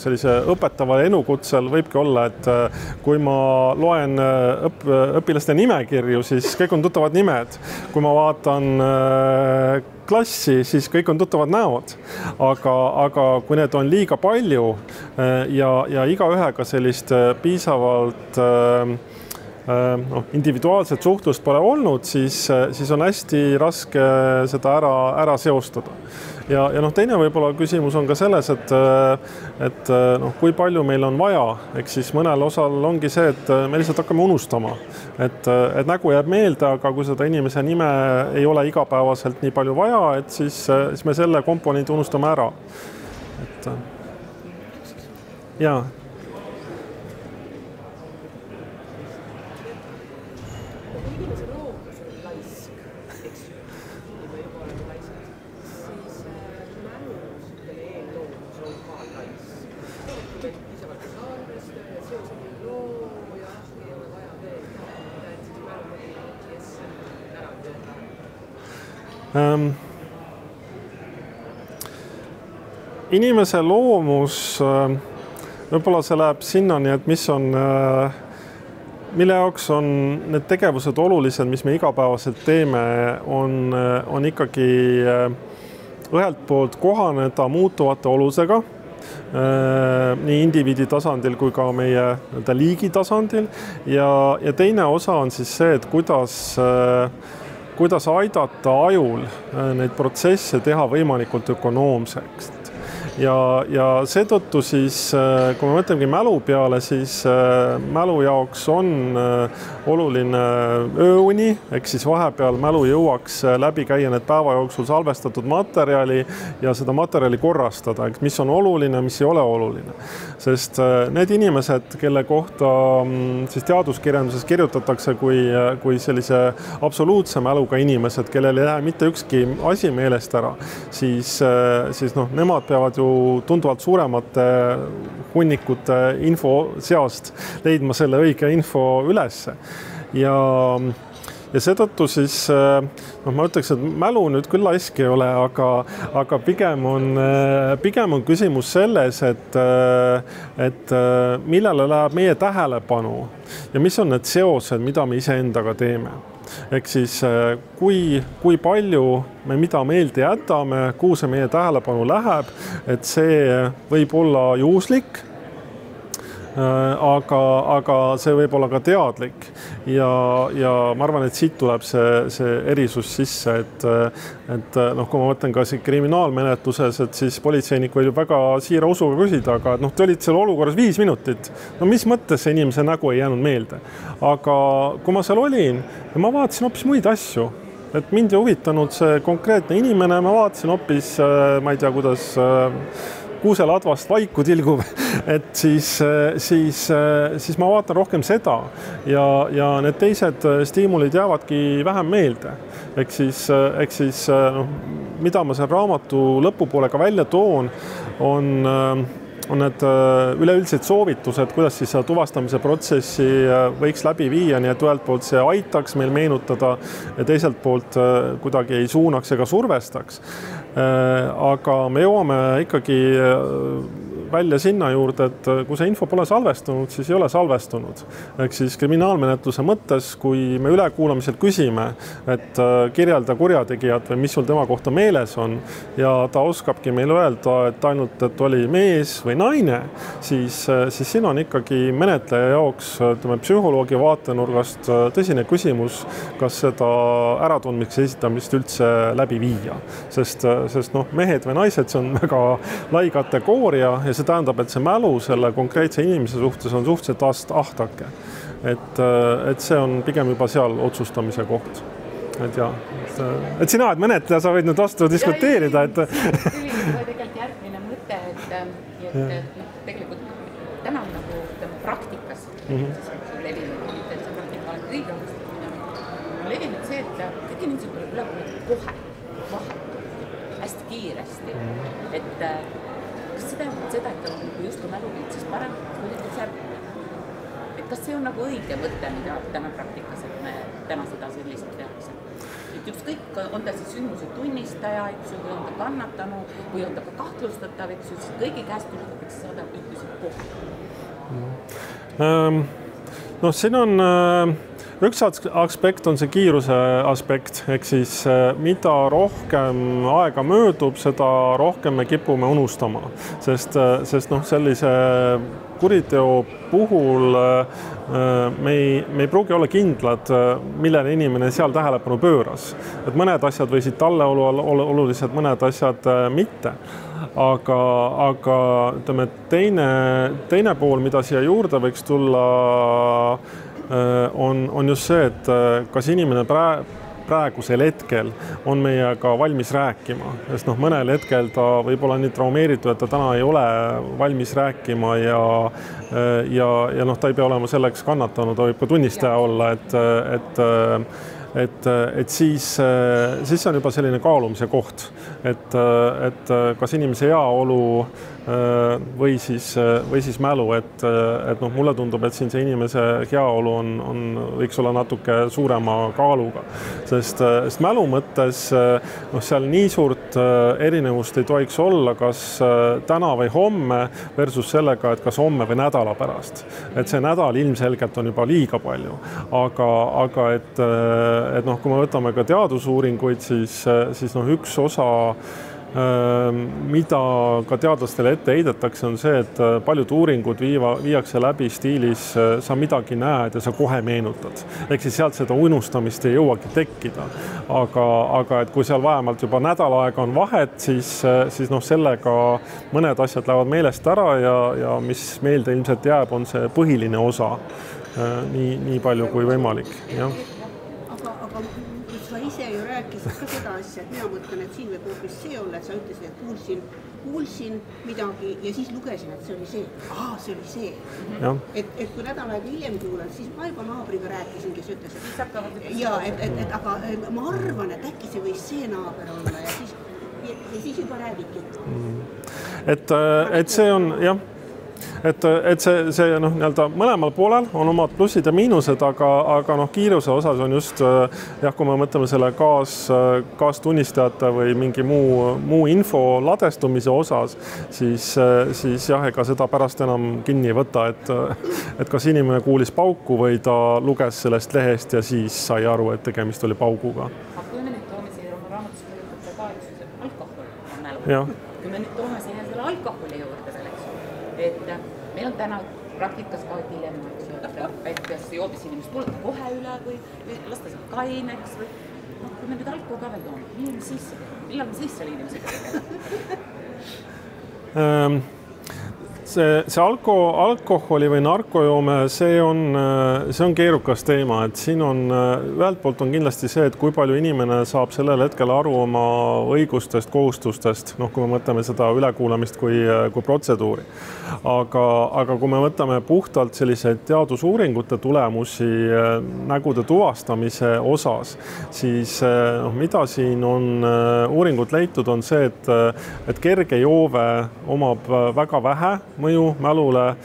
sellise õpetaval elukutsel, võibki olla, et kui ma loen õpilaste nimekirju, siis kõik on tuttavad nimed. Kui ma vaatan klassi, siis kõik on tuttavad näod. Aga kui need on liiga palju ja igaühega sellist piisavalt individuaalset suhtlust pole olnud, siis on hästi raske seda ära seostada. Ja teine võib-olla küsimus on ka selles, et kui palju meil on vaja, eks siis mõnel osal ongi see, et me lihtsalt hakkame unustama, et nägu jääb meelde, aga kui seda inimese nime ei ole igapäevaselt nii palju vaja, et siis me selle komponendi unustame ära. Jaa. Inimese loomus, võib-olla see läheb sinnani, et mille jaoks on need tegevused olulised, mis me igapäevaselt teeme, on ikkagi ühelt poolt kohaneda muutuvate olusega, nii indiviidi tasandil kui ka meie liigi tasandil ja teine osa on siis see, et kuidas aidata ajul neid protsesse teha võimalikult ökonoomseks. Ja seetõttu siis, kui me mõtlemegi mälu peale, siis mälu jaoks on oluline ööuni, ehk siis vahepeal mälu jõuaks läbi käia need päeva jooksul salvestatud materjali ja seda materjali korrastada, mis on oluline, mis ei ole oluline. Sest need inimesed, kelle kohta siis teaduskirjanduses kirjutatakse kui sellise absoluutse mäluga inimesed, kellel ei lähe mitte ükski asi meelest ära, siis nemad peavad ju tunduvalt suuremate hunnikute info seast leidma selle õige info ülesse. Ja seetõttu siis, ma ütleks, et mälu nüüd küll laisk ei ole, aga pigem on küsimus selles, et millele läheb meie tähelepanu ja mis on need seosed, mida me iseendaga teeme. Ehk siis kui palju me mida meelde jätame, kuhu see meie tähelepanu läheb, et see võib olla juhuslik, aga see võib olla ka teadlik ja ma arvan, et siit tuleb see erisus sisse, et kui ma mõtlen ka kriminaalmenetluses, et siis politseinik võib väga siira usuga küsida, aga te olid seal olukorras 5 minutit. Mis mõttes see inimese nägu ei jäänud meelde? Aga kui ma seal olin ja ma vaatasin hoopis muid asju, et mind ei huvitanud see konkreetne inimene, ma vaatasin hoopis, ma ei tea, kuidas kuuseladvast vaiku tilgub, et siis ma vaatan rohkem seda ja need teised stiimulid jäävadki vähem meelde. Ehk siis mida ma seal raamatu lõpupoole ka välja toon, on need üleüldised soovitused, kuidas siis tuvastamise protsessi võiks läbi viia, nii et ühelt poolt see aitaks meil meenutada ja teiselt poolt kuidagi ei suunaks ega survestaks. Aga me jõuame ikkagi välja sinna juurde, et kui see info pole salvestunud, siis ei ole salvestunud. Ehk siis kriminaalmenetluse mõttes, kui me ülekuulamisel küsime, et kirjelda kurjategijat või mis sul tema kohta meeles on ja ta oskabki meil öelda, et ainult, et oli mees või naine, siis siin on ikkagi menetleja jaoks psühholoogi vaatenurgast tõsine küsimus, kas seda äratundmise esitamist üldse läbi viia. Sest mehed või naised, see on väga lai kategooria ja see tähendab, et see mälu selle konkreetse inimese suhtes on suhteliselt ahtake. Et see on pigem juba seal otsustamise koht. Et sina, et menetleja, sa võid nüüd vastu diskuteerida. Tegelikult järgmine mõte, et tegelikult täna on nagu praktikas levinud, et see praktika on õige on levinud see, et kõik inimesed tuleb üle kohe, vahetult, hästi kiiresti. Et kas see tähendab seda, et on justkui mälupilt siis parem, kui nüüd järgmine? Et kas see on nagu õige mõte, mida täna praktikas, et me täna seda sellist tehakse? Et ükskõik, on ta siis sündmuse tunnistaja, või on ta kannatanu, või on ta ka kahtlustatav, siis kõigi käest võiks saada ütlusid kohe. Siin on üks aspekt on see kiiruse aspekt, ehk siis mida rohkem aega möödub, seda rohkem me kipume unustama, sest sellise kuriteo puhul me ei pruugi olla kindlad, millele inimene seal tähelepanu pööras. Et mõned asjad võisid talle olulised, mõned asjad mitte. Aga ütleme, teine pool, mida siia juurde võiks tulla, on just see, et kas inimene praegusel hetkel on meiega valmis rääkima, sest mõnel hetkel ta võib olla nii traumeeritud, et ta täna ei ole valmis rääkima ja ta ei pea olema selleks kannatanud, ta võib ka tunnistaja olla, et siis on juba selline kaalumise koht, et kas inimese heaolu või siis mälu, et mulle tundub, et siin see inimese heaolu võiks olla natuke suurema kaaluga, sest mälu mõttes seal nii suurt erinevust ei tohiks olla, kas täna või homme versus sellega, et kas homme või nädala pärast. Et see nädal ilmselgelt on juba liiga palju, aga kui me võtame ka teadusuuringuid, siis üks osa mida ka teadlastele ette heidetakse, on see, et paljud uuringud viiakse läbi stiilis, sa midagi näed ja sa kohe meenutad. Ehk siis sealt seda unustamist ei jõuagi tekkida. Aga et kui seal vähemalt juba nädal aega on vahet, siis sellega mõned asjad lähevad meelest ära ja mis meelde ilmselt jääb, on see põhiline osa nii palju kui võimalik. Jah. Aga sa ise ju rääkisid ka seda asja, et mina mõtlen, et siin võib hoopis see olla, et sa ütlesid, et kuulsin midagi ja siis lugesin, et see oli see. See oli see. Et kui nädal aega hiljem kuulen, siis ma juba naabriga rääkisin, kes ütles, et aga ma arvan, et äkki see võis see naaber olla ja siis juba räägiti. Et see on, jah. Et see mõlemal poolel on omad plussid ja miinused, aga kiiruse osas on just, kui me mõtleme selle kaastunnistajate või mingi muu info ladestumise osas, siis ega seda pärast enam kinni ei võta, et kas inimene kuulis pauku või ta luges sellest lehest ja siis sai aru, et tegemist oli pauguga. Aga kui me nüüd toome siia oma raamatus alkohol, kui me nüüd toome siia selle alkoholi juurde selleks, et meil on täna praktikas ka dilemma, et kas joobis inimest tuleta kohe üle või lasta seal kaineks või kui me nüüd alkohol ka veel toome, millal me siis selle inimesega tegema? See alkoholi või narkojoome, see on keerukas teema, et siin on ühelt poolt on kindlasti see, et kui palju inimene saab sellel hetkel aru oma õigustest, kohustustest, kui me mõtleme seda ülekuulamist kui protseduuri. Aga kui me mõtleme puhtalt selliseid teadusuuringute tulemusi nägude tuvastamise osas, siis mida siin on uuringud leitud, on see, et kerge joove omab väga vähe mõju mälule,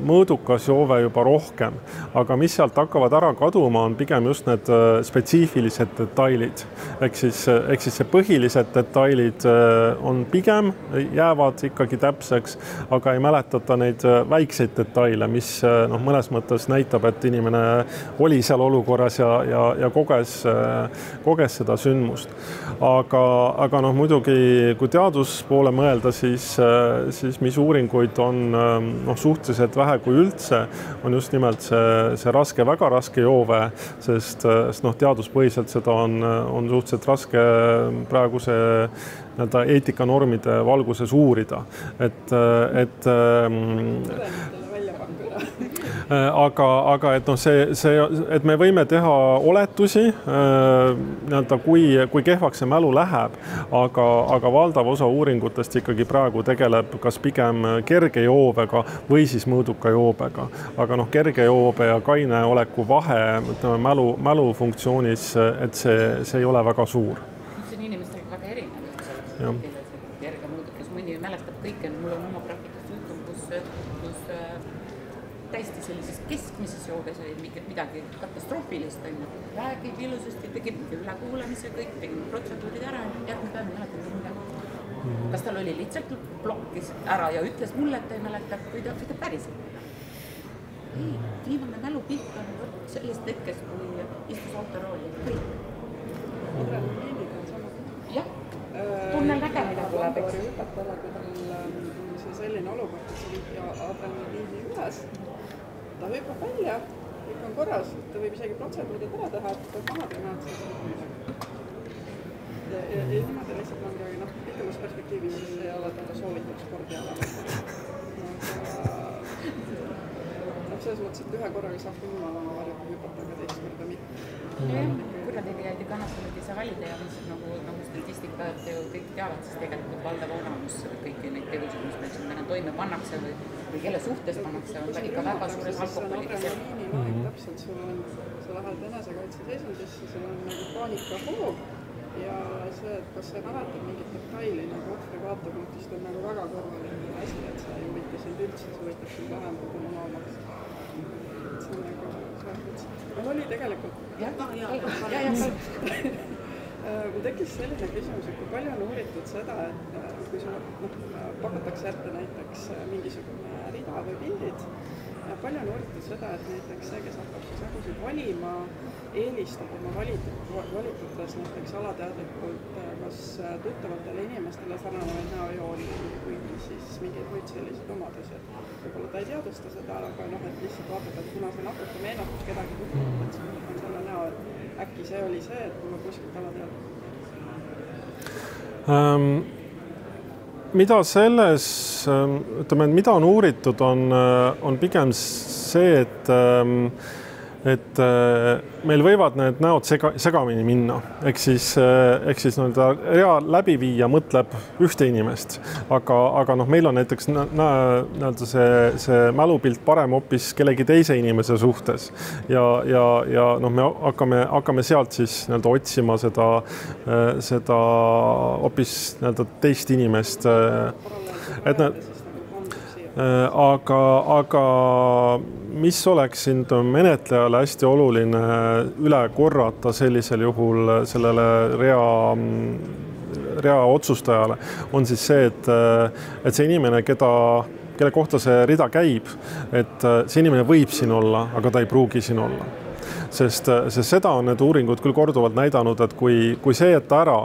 mõõdukas joove juba rohkem, aga mis sealt hakkavad ära kaduma, on pigem just need spetsiifilised detailid. Ehk siis see põhilised detailid on pigem, jäävad ikkagi täpseks, aga ei mäletata neid väikseid detaile, mis mõnes mõttes näitab, et inimene oli seal olukorras ja koges seda sündmust. Aga muidugi, kui teaduspoole mõelda, siis mis uuringuid on suhteliselt vähe kui üldse, on just nimelt see raske, väga raske joove, sest teaduspõhiselt seda on suhteliselt raske praeguse eetikanormide valguses uurida. Aga et me võime teha oletusi, kui kehvaks see mälu läheb, aga valdav osa uuringutest ikkagi praegu tegeleb kas pigem kerge joovega või siis mõõduka joobega. Aga kerge joobe ja kaine oleku vahe mälu funktsioonis, et see ei ole väga suur. See on inimestega väga erinev. Kerge mõõdukas, mõni mäletab kõike, mul on oma praktikas juhtum, kus täiesti sellises keskmises jooges oli midagi katastroofilist, räägib ilusasti, tegib ülekuulamise, kõik tegime protseduurid ära, järgmine päev ei mäleta midagi. Kas tal oli lihtsalt blokkis ära ja ütles mulle, et ta ei mäleta, kui ta päriselt. Ei, viimane mälupilt on sellest hetkest, kui istus autorooli. Kõik. Adrenaliiniga on sama. Jah, tunnel väga mida tuleb. Õpetajale, kui tal on selline olukord, et see viib adrenaliini üles, ta hüppab välja, kõik on korras, ta võib isegi protseduurid ära teha, et ta maha teha, ja niimoodi lihtsalt on pikemas perspektiivis, siis ei ole talle soovitud spordiala. Selles mõttes, et ühe korraga saab küll oma varjuga hüpata, aga teist korda mitte. Kurjategijaid ja kannatanuid ei saa valida ja nagu statistikat kõik teavad, siis tegelikult valdav enamus kõiki neid tegusid, mis meil siin täna toime pannakse või kelle suhtes pannakse, on ikka väga suures alkoholiga. Täpselt, sa lähed enesekaitse seisundisse, sul on nagu paanikahoog ja see, et kas sa mäletad mingit detaili nagu ohvri vaatepunktist on nagu väga kõrvaline asi, et sa ei huvita sind üldse, sa võitled sind vähem kui normaalmaks. See on nagu mul oli tegelikult mul tekkis selline küsimus, et kui palju on uuritud seda, et kui pakutakse ette näiteks mingisugune rida või pildid, palju on uuritud seda, et näiteks see, kes hakkab siis nägusid valima, eelistab oma valitutes näiteks alateadlikult kas tuttavatele inimestele sarnanevaid näojooni või siis mingeid muid selliseid omadusi. Võib-olla ta ei teadusta seda, aga et lihtsalt vaatab, et kuna see natuke meenutab kedagi tuttavat, et siis on selle näo, et äkki see oli see, et mul on kuskilt alateadlikult. Mida selles, mida on uuritud, on pigem see, et meil võivad need näod segamini minna. Ehk siis rea läbiviija mõtleb ühte inimest, aga meil on näiteks see mälupilt parem hoopis kellegi teise inimese suhtes ja me hakkame sealt siis otsima seda hoopis teist inimest. Aga mis oleks siin menetlejale hästi oluline üle korrata sellisel juhul sellele rea otsustajale, on siis see, et see inimene, kelle kohta see rida käib, et see inimene võib siin olla, aga ta ei pruugi siin olla. Sest seda on need uuringud küll korduvalt näidanud, et kui see jätta ära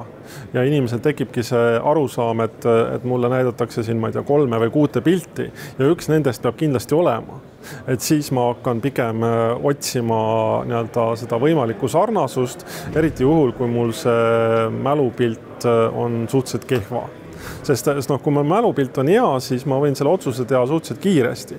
ja inimesel tekibki see arusaam, et mulle näidatakse siin, ma ei tea, 3 või 6 pilti ja üks nendest peab kindlasti olema, et siis ma hakkan pigem otsima seda võimalikku sarnasust, eriti juhul, kui mul see mälupilt on suhteliselt kehva. Sest kui mul mälupilt on hea, siis ma võin selle otsuse teha suhteliselt kiiresti.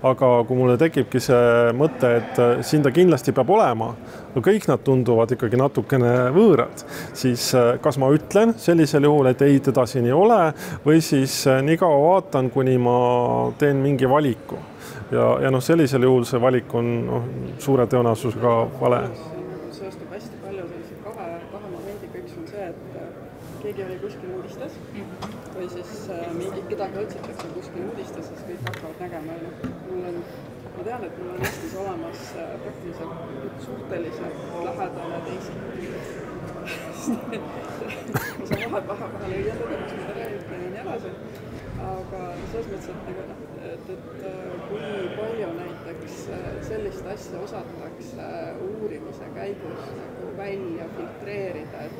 Aga kui mulle tekibki see mõte, et siin ta kindlasti peab olema, kõik nad tunduvad ikkagi natukene võõrad, siis kas ma ütlen sellisel juhul, et ei, teda siin ei ole, või siis nii kaua vaatan, kuni ma teen mingi valiku. Ja sellisel juhul see valik on suure tõenäosusega vale. Seostub hästi palju sellise kahe momendiga, üks on see, et keegi oli kuskil uudistes või siis kedagi otsitakse kuskil uudistes, siis kõik hakkavad nägema. Ma tean, et mul on Eestis olemas praktiliselt suhteliselt lähedane teisiti. Ma saan vahel õiendada, kus ma räägin ja nii edasi. Aga selles mõttes, et kui palju näiteks sellist asja osatakse uurimise käigus nagu välja filtreerida, et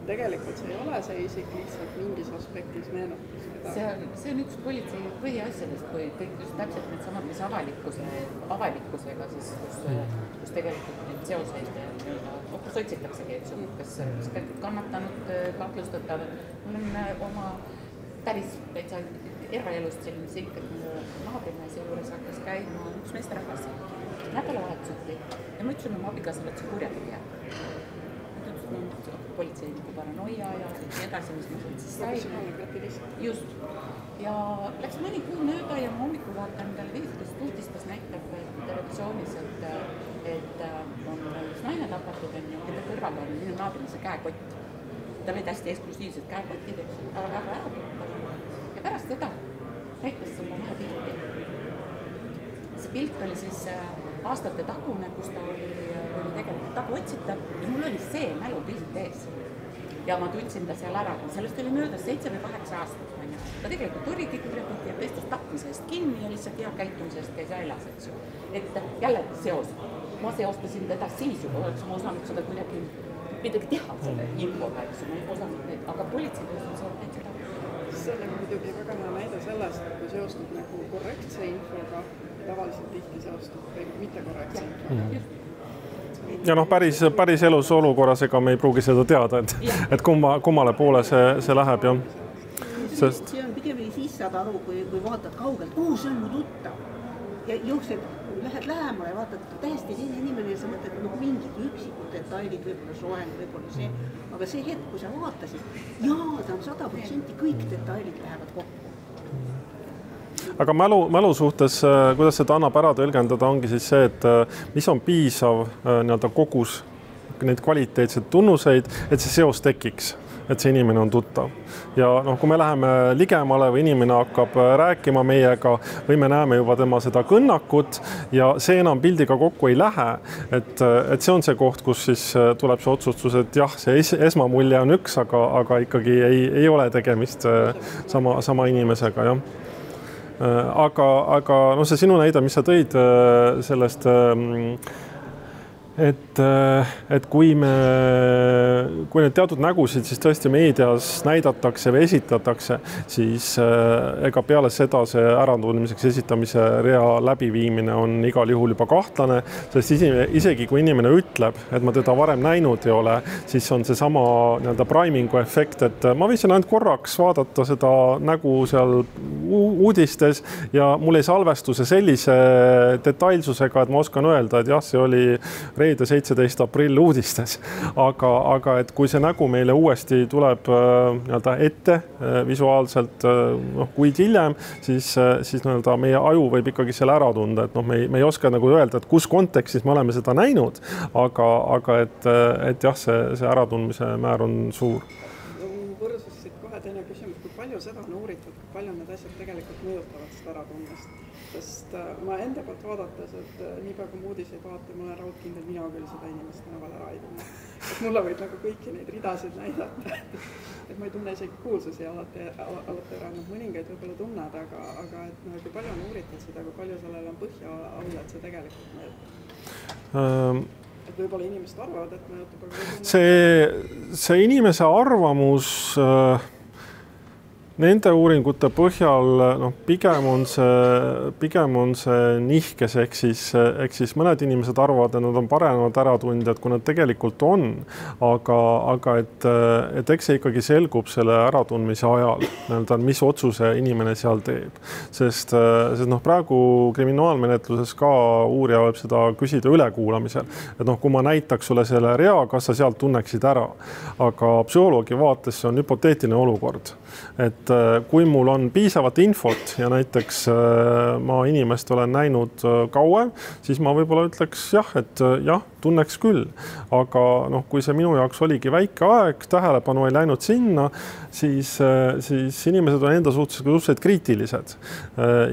tegelikult see ei ole see isik lihtsalt mingis aspektis meenutus. See on üks politsei põhiasjadest, kui kõik just täpselt need samad, mis avalikkusega, siis kus tegelikult neid seoseid kus otsitaksegi, et kas kannatanud, kahtlustatavad. Mul on oma päris täitsa eraelust selline siik, et minu naabrimees juures hakkas käima üks meesterahvas nädalavahetuseti ja ma ütlesin oma abikaasale, et see kurjategija. Politseiniku paranoia ja nii edasi, mis ma siis sai. Just. Ja läks mõni kuu mööda ja ma hommikul vaatan tal viisidest uudistes näitab televisioonis, et on üks naine tapatud, kelle kõrval on minu naabrimise käekott. Tal olid hästi eksklusiivsed käekotid, aga väga ära tuttav. Ja pärast seda näitas sulle maha pilti. See pilt oli siis aastate tagune, kus ta oli tegelikult taguotsitav ja mul oli see mälupilt ees. Ja ma tundsin ta seal ära. Sellest oli möödas 7 või 8 aastat. Ta tegelikult oligi kurjategija ja tõestas tapmise eest kinni ja lihtsalt hea käitumisest käis väljas, eks ju. Et jälle seos. Ma seostasin teda siis juba, oleks ma osanud seda kuidagi midagi teha selle infoga, eks ju. Ma ei osanud neid, aga politseitöös on see täitsa taga. See on muidugi väga hea näide sellest, et kui seostub nagu korrektse infoga, tavaliselt tihti seostub mitte korrektse infoga. Ja päris elus olukorras, ega me ei pruugi seda teada, et kummale poole see läheb. Ja. See on pigem siis saad aru, kui vaatad kaugelt, see on mu tuttav. Ja jooksed, lähed lähemale ja vaatad täiesti teine inimene ja sa mõtled mingid üksikud detailid, võib-olla soeng, võib-olla see. Aga see hetk, kui sa vaatasid, ta on 100%, kõik detailid lähevad kokku. Aga mälu suhtes, kuidas seda annab ära tõlgendada, ongi siis see, et mis on piisav kogus neid kvaliteetseid tunnuseid, et see seos tekiks, et see inimene on tuttav. Ja kui me läheme ligemale või inimene hakkab rääkima meiega või me näeme juba tema seda kõnnakut ja see enam pildiga kokku ei lähe, et see on see koht, kus siis tuleb see otsustus, et jah, see esmamulje on üks, aga ikkagi ei ole tegemist sama inimesega, jah. Aga see sinu näide, mis sa tõid sellest, et kui need teatud nägusid siis tõesti meedias näidatakse või esitatakse, siis ega peale seda see äratundmiseks esitamise rea läbiviimine on igal juhul juba kahtlane, sest isegi kui inimene ütleb, et ma teda varem näinud ei ole, siis on see sama primingu efekt, et ma võisin ainult korraks vaadata seda nägu seal uudistes ja mul ei salvestu see sellise detailsusega, et ma oskan öelda, et jah, see oli reede 17. aprill uudistes, aga et kui see nägu meile uuesti tuleb ette visuaalselt kuid hiljem, siis meie aju võib ikkagi selle ära tunda, et me ei oska öelda, et kus kontekstis me oleme seda näinud, aga et jah, see äratundmise määr on suur. Võrdsus siit kohe teine küsimus, kui palju seda on uuritud, kui palju need asjad tegelikult mõjutavad seda äratundmist? Sest ma enda poolt vaadates, et nii palju kui uudiseid vaata, ma olen raudkindel, mina küll seda inimest tänaval ära ei tunne. Et mulle võib kõiki neid ridasid näidata, et ma ei tunne isegi kuulsusi alati ära, mõningaid võib-olla tunned, aga et kui palju on uuritud seda, kui palju sellel on põhja all, et see tegelikult mõjutab? Et võib-olla inimesed arvavad, et mõjutab, aga see inimese arvamus nende uuringute põhjal pigem on see nihkes, ehk siis mõned inimesed arvavad, et nad on paremad äratundjad, kui nad tegelikult on, aga et eks see ikkagi selgub selle äratundmise ajal, mis otsuse inimene seal teeb. Sest praegu kriminaalmenetluses ka uurija võib seda küsida ülekuulamisel, et kui ma näitaks sulle selle rea, kas sa sealt tunneksid ära, aga psühholoogi vaates see on hüpoteetiline olukord, et et kui mul on piisavalt infot ja näiteks ma inimest olen näinud kauem, siis ma võib-olla ütleks jah, et jah, tunneks küll. Aga kui see minu jaoks oligi väike aeg, tähelepanu ei läinud sinna, siis inimesed on enda suhteliselt kriitilised.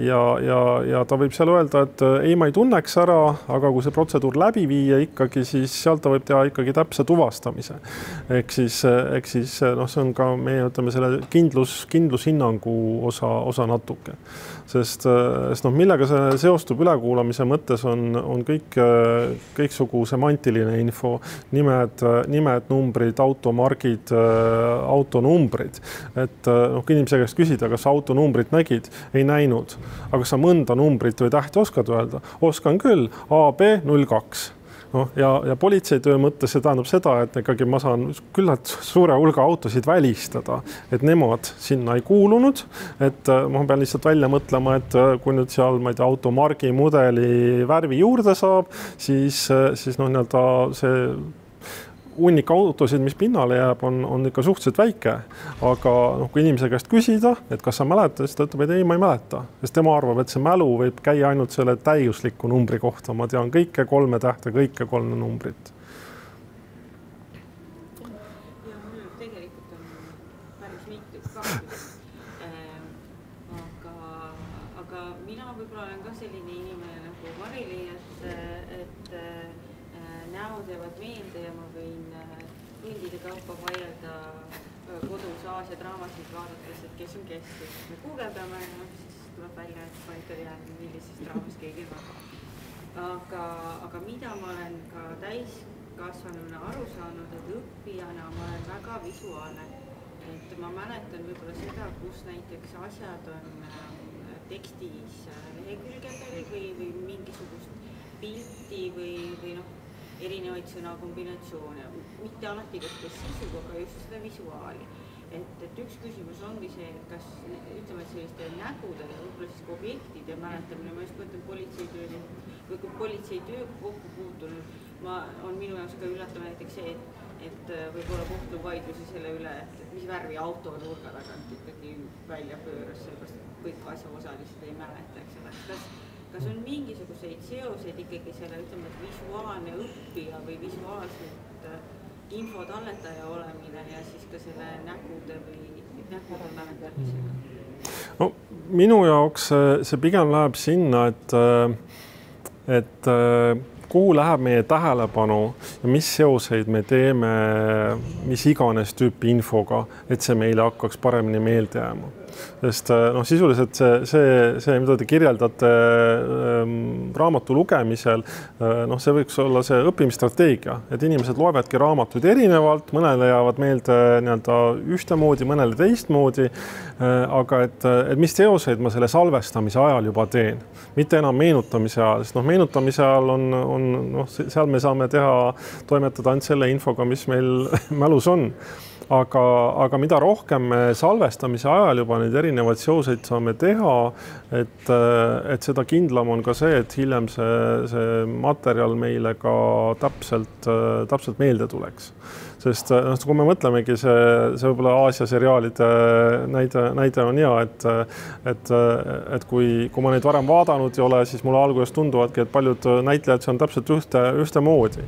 Ja ta võib seal öelda, et ei, ma ei tunneks ära, aga kui see protseduur läbi viia ikkagi, siis seal ta võib teha ikkagi täpse tuvastamise. Ehk siis see on ka meie, ütleme, selle kindlushinnangu osa natuke. Sest millega see seostub ülekuulamise mõttes on kõiksugu semantiline info, nimed, numbrid, automargid, autonumbrid. Et kui inimese käest küsida, kas autonumbrit nägid, ei näinud. Aga sa mõnda numbrit või tähti oskad öelda? Oskan küll, AB02. Ja politseitöö mõttes see tähendab seda, et ikkagi ma saan küllalt suure hulga autosid välistada, et nemad sinna ei kuulunud, et ma pean lihtsalt välja mõtlema, et kui nüüd seal, ma ei tea, automargi mudeli värvi juurde saab, siis nii-öelda see hunnik autosid, mis pinnale jääb, on ikka suhteliselt väike. Aga kui inimese käest küsida, et kas sa mäletad, siis ta ütleb, et ei, ma ei mäleta. Sest tema arvab, et see mälu võib käia ainult selle täiusliku numbri kohta. Ma tean kõike 3 tähte, kõike 3 numbrit. Ja tegelikult on päris mitu kahju. Aga mina võib-olla olen ka selline inimene nagu Marili, et näod jäävad meelde ja ma võin tundide kaupa vaielda kodus Aasia draamasid vaadates, et kes on kes. Me guugeldame, siis tuleb välja, et ma ei tea, millisest draamast keegi on. Aga mida ma olen ka täiskasvanuna aru saanud, et õppijana ma olen väga visuaalne. Et ma mäletan võib-olla seda, kus näiteks asjad on tekstis lehekülgedel või mingisugust pilti või erinevaid sõnakombinatsioone, mitte alati kas sisuga, aga just seda visuaali. Et üks küsimus ongi see, et kas ütleme selliste nägude ja võib-olla siis ka objektide mäletamine, ma just mõtlen politseitöö või kui politseitöö kokku puutunud, on minu jaoks ka üllatav näiteks see, et võib-olla kohtuvaidlusi selle üle, et mis värvi auto nurga tagant ikkagi välja pööras, sellepärast kõik asjaosalised ei mäleta, eks ole. Kas on mingisuguseid seoseid ikkagi selle, ütleme, et visuaalne õppija või visuaalselt infotalletaja olemine ja siis ka selle nägude mäletamisega? Minu jaoks see pigem läheb sinna, et kuhu läheb meie tähelepanu ja mis seoseid me teeme mis iganes tüüpi infoga, et see meile hakkaks paremini meelde jääma. Sest sisuliselt see, mida te kirjeldate raamatu lugemisel, see võiks olla see õppimisstrateegia, et inimesed loevadki raamatuid erinevalt, mõnele jäävad meelde nii-öelda ühtemoodi, mõnele teistmoodi, aga et mis teoseid ma selle salvestamise ajal juba teen, mitte enam meenutamise ajal, sest meenutamise ajal seal me saame toimetada ainult selle infoga, mis meil mälus on. Aga mida rohkem me salvestamise ajal juba neid erinevaid seoseid saame teha, et seda kindlam on ka see, et hiljem see materjal meile ka täpselt meelde tuleks. Sest kui me mõtlemegi, see võib-olla Aasia seriaalide näide on hea, et kui ma neid varem vaadanud ei ole, siis mulle alguses tunduvadki, et paljud näitlejad see on täpselt ühtemoodi.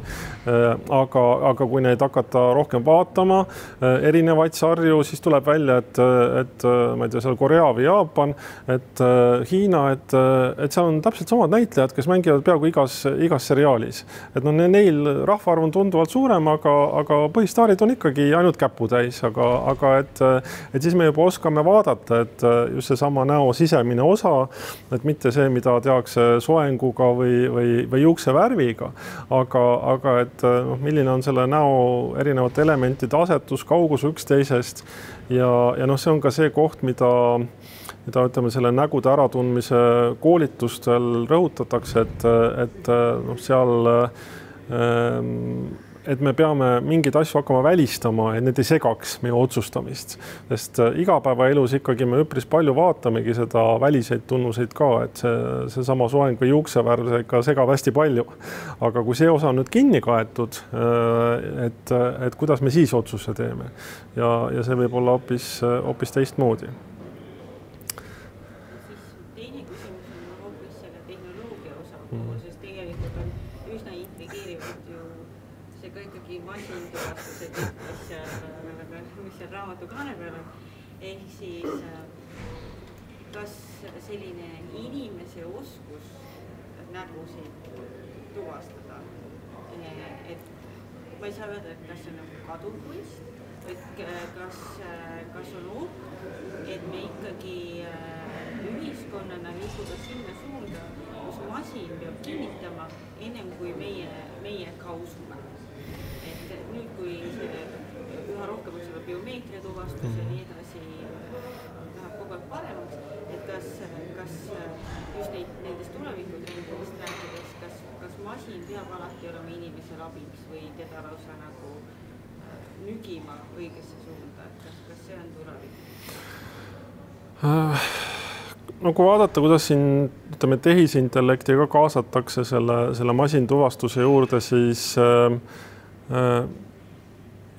Aga kui neid hakata rohkem vaatama, erinevaid sarju, siis tuleb välja, et ma ei tea, seal Korea või Jaapan, et Hiina, et seal on täpselt samad näitlejad, kes mängivad peaaegu igas seriaalis. Et neil rahvaarv on tunduvalt suurem, aga põhistaarid on ikkagi ainult käputäis, aga et siis me juba oskame vaadata, et just seesama näo sisemine osa, et mitte see, mida tehakse soenguga või juuksevärviga, aga et milline on selle näo erinevate elementide asetus, kaugus üksteisest ja see on ka see koht, mida ütleme selle nägude äratundmise koolitustel rõhutatakse, et seal et me peame mingeid asju hakkama välistama, et need ei segaks meie otsustamist. Sest igapäevaelus ikkagi me üpris palju vaatamegi seda väliseid tunnuseid ka, et see sama soeng või juuksevärv ikka segab hästi palju. Aga kui see osa on nüüd kinni kaetud, et kuidas me siis otsuse teeme ja see võib olla hoopis teistmoodi. see ka ikkagi masintuvastuse kõik, mis seal raamatu kaane peal on. Ehk siis kas selline inimese oskus nägusid tuvastada, et ma ei saa öelda, et kas see on nagu kaduv kunst, vaid kas on oht, et me ikkagi ühiskonnana liiguda sinna suunda, kus masin peab kinnitama ennem kui meie ka usume. Et nüüd, kui üha rohkem seda biomeetria tuvastus ja nii edasi läheb kogu aeg paremaks, et kas just nendest tulevikutrendidest rääkides, kas masin peab alati olema inimesel abiks või teda lausa nagu nügima õigesse suunda, et kas see on tulevik? No kui vaadata, kuidas siin tehisintellekti ka kaasatakse selle masintuvastuse juurde, siis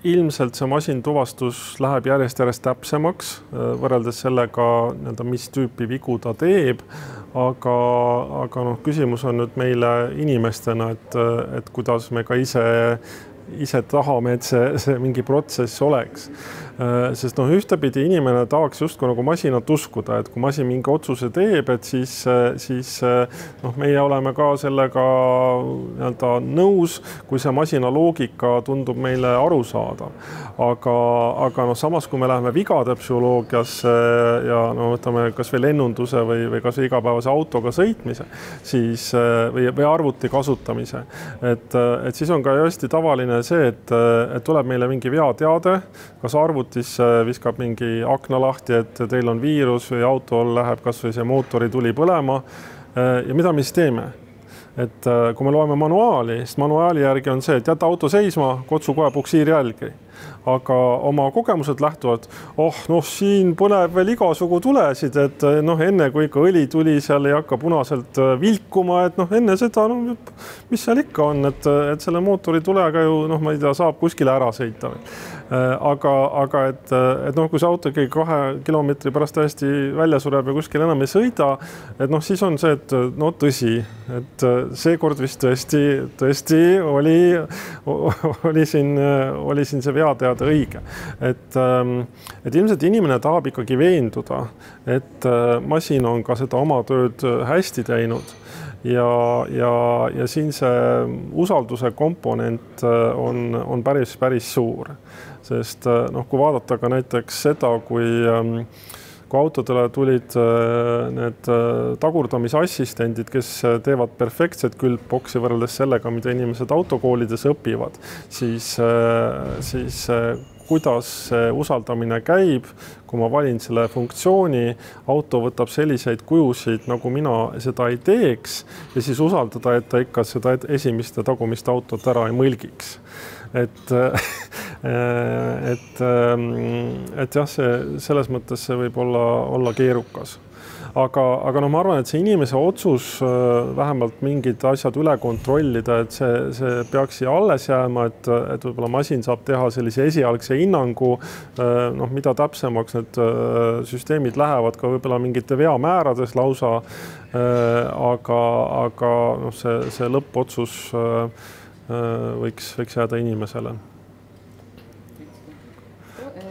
ilmselt see masintuvastus läheb järjest täpsemaks võrreldes sellega, mis tüüpi vigu ta teeb, aga küsimus on nüüd meile inimestena, et kuidas me ka ise tahame, et see mingi protsess oleks. Sest ühtepidi inimene tahaks justkui nagu masinat uskuda, et kui masin mingi otsuse teeb, et siis meie oleme ka sellega nõus, kui see masina loogika tundub meile aru saada. Aga samas, kui me läheme vigade psühholoogiasse ja võtame kas või lennunduse või kas või igapäevase autoga sõitmise, siis või arvuti kasutamise, et siis on ka hästi tavaline see, et tuleb meile mingi veateade, kas arvutis viskab mingi akna lahti, et teil on viirus või autol läheb kas või see mootori tuli põlema ja mida me siis teeme? Et kui me loeme manuaali, siis manuaali järgi on see, et jäta auto seisma, kotsu kohe puksiirjälgi. Aga oma kogemused lähtuvad, siin põleb veel igasugu tulesid, et enne kui ikka õli tuli, seal ei hakka punaselt vilkuma, et enne seda, mis seal ikka on, et selle mootori tulega ju, ma ei tea, saab kuskile ära sõita. Aga et kui see auto ikkagi 2 kilomeetri pärast täiesti välja sureb ja kuskil enam ei sõida, et siis on see, et tõsi, et seekord vist tõesti oli siin see veateade õige. Et ilmselt inimene tahab ikkagi veenduda, et masin on ka seda oma tööd hästi teinud ja siin see usalduse komponent on päris suur. Sest kui vaadata ka näiteks seda, kui autodele tulid need tagurdamisassistendid, kes teevad perfektset külgboksi võrreldes sellega, mida inimesed autokoolides õpivad, siis kuidas see usaldamine käib, kui ma valin selle funktsiooni, auto võtab selliseid kujusid, nagu mina seda ei teeks ja siis usaldada, et ta ikka seda esimest ja tagumist autot ära ei mõlgiks. Et jah, selles mõttes see võib olla keerukas. Aga ma arvan, et see inimese otsus vähemalt mingid asjad üle kontrollida, et see peaks siia alles jääma, et võib-olla masin saab teha sellise esialgse hinnangu, mida täpsemaks need süsteemid lähevad ka võib-olla mingite veamäärades lausa, aga see lõppotsus võiks jääda inimesele.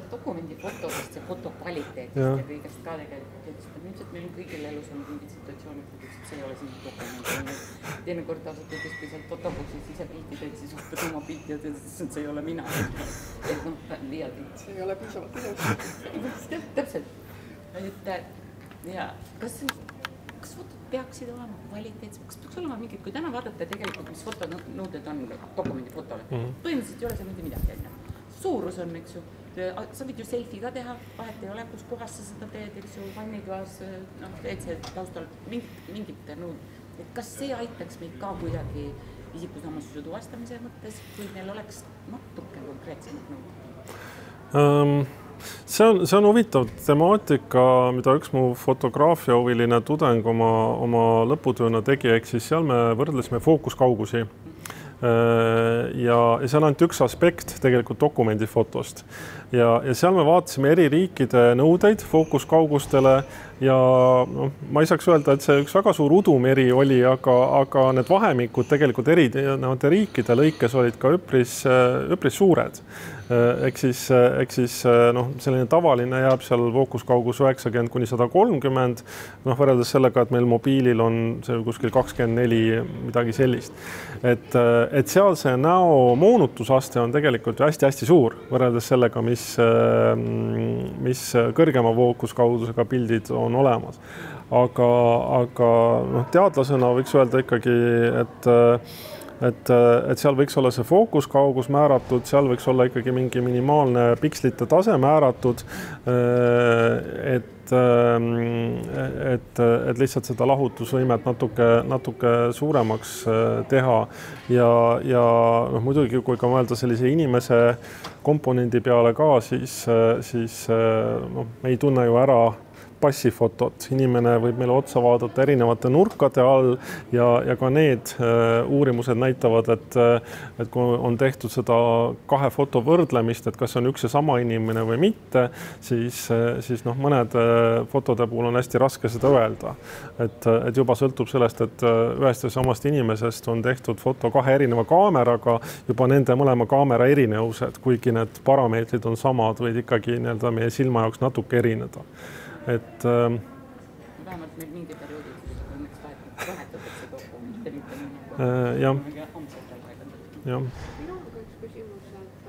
Dokumendi fotodest ja fotokvaliteetist ja kõigest ka tegelikult ütlesid, et ilmselt meil on kõigil elus on mingid situatsioonid, et see ei ole siin dokument. Teinekord ausalt ütles, kui sealt fotoboksis ise pilti teed, siis õpped oma pilti ja teed, et see ei ole mina. Et liialt. See ei ole piisavalt ilus. Täpselt. Ja kas fotod peaksid olema kvaliteetsed? Kas peaks olema mingid, kui täna vaadata tegelikult, mis fotonõuded on dokumendi fotole? Põhimõtteliselt ei ole see mitte midagi. Suurus on, eks ju. Sa võid ju selfie ka teha, vahet ei ole, kus kohas sa seda teed, eks ju, vannitoas, teed see taustal mingit nõud. Et kas see aitaks meid ka kuidagi isikusamasuse tuvastamise mõttes, kui meil oleks natuke konkreetsemad nõud? See on huvitav temaatika, mida üks mu fotograafia huviline tudeng oma lõputööna tegi, ehk siis seal me võrdlesime fookuskaugusi. ja see on ainult üks aspekt tegelikult dokumendifotost. Ja seal me vaatasime eri riikide nõudeid fookuskaugustele ja no, ma ei saaks öelda, et see üks väga suur udumeri oli, aga need vahemikud tegelikult erinevate riikide lõikes olid ka üpris suured. Ehk siis noh, selline tavaline jääb seal fookuskaugus 90 kuni 130, noh, võrreldes sellega, et meil mobiilil on see kuskil 24, midagi sellist. Et seal see näo moonutusaste on tegelikult hästi-hästi suur võrreldes sellega, mis kõrgema fookuskaugusega pildid on olemas. Aga noh, teadlasena võiks öelda ikkagi, et seal võiks olla see fookuskaugus määratud, seal võiks olla ikkagi mingi minimaalne pikslite tase määratud, et lihtsalt seda lahutusvõimet natuke suuremaks teha ja noh, muidugi kui ka mõelda sellise inimese komponendi peale ka, siis noh, me ei tunne ju ära passifotot. Inimene võib meile otsa vaadata erinevate nurkade all ja ka need uurimused näitavad, et kui on tehtud seda kahe foto võrdlemist, et kas on üks ja sama inimene või mitte, siis noh, mõned fotode puhul on hästi raske seda öelda. Et juba sõltub sellest, et ühest ja samast inimesest on tehtud foto kahe erineva kaameraga, juba nende mõlema kaamera erinevused, kuigi need parameetrid on samad, võid ikkagi nii-öelda meie silma jaoks natuke erineda. Et vähemalt meil mingi perioodil vahetatakse dokumenti. Jah. Minul on ka üks küsimus, et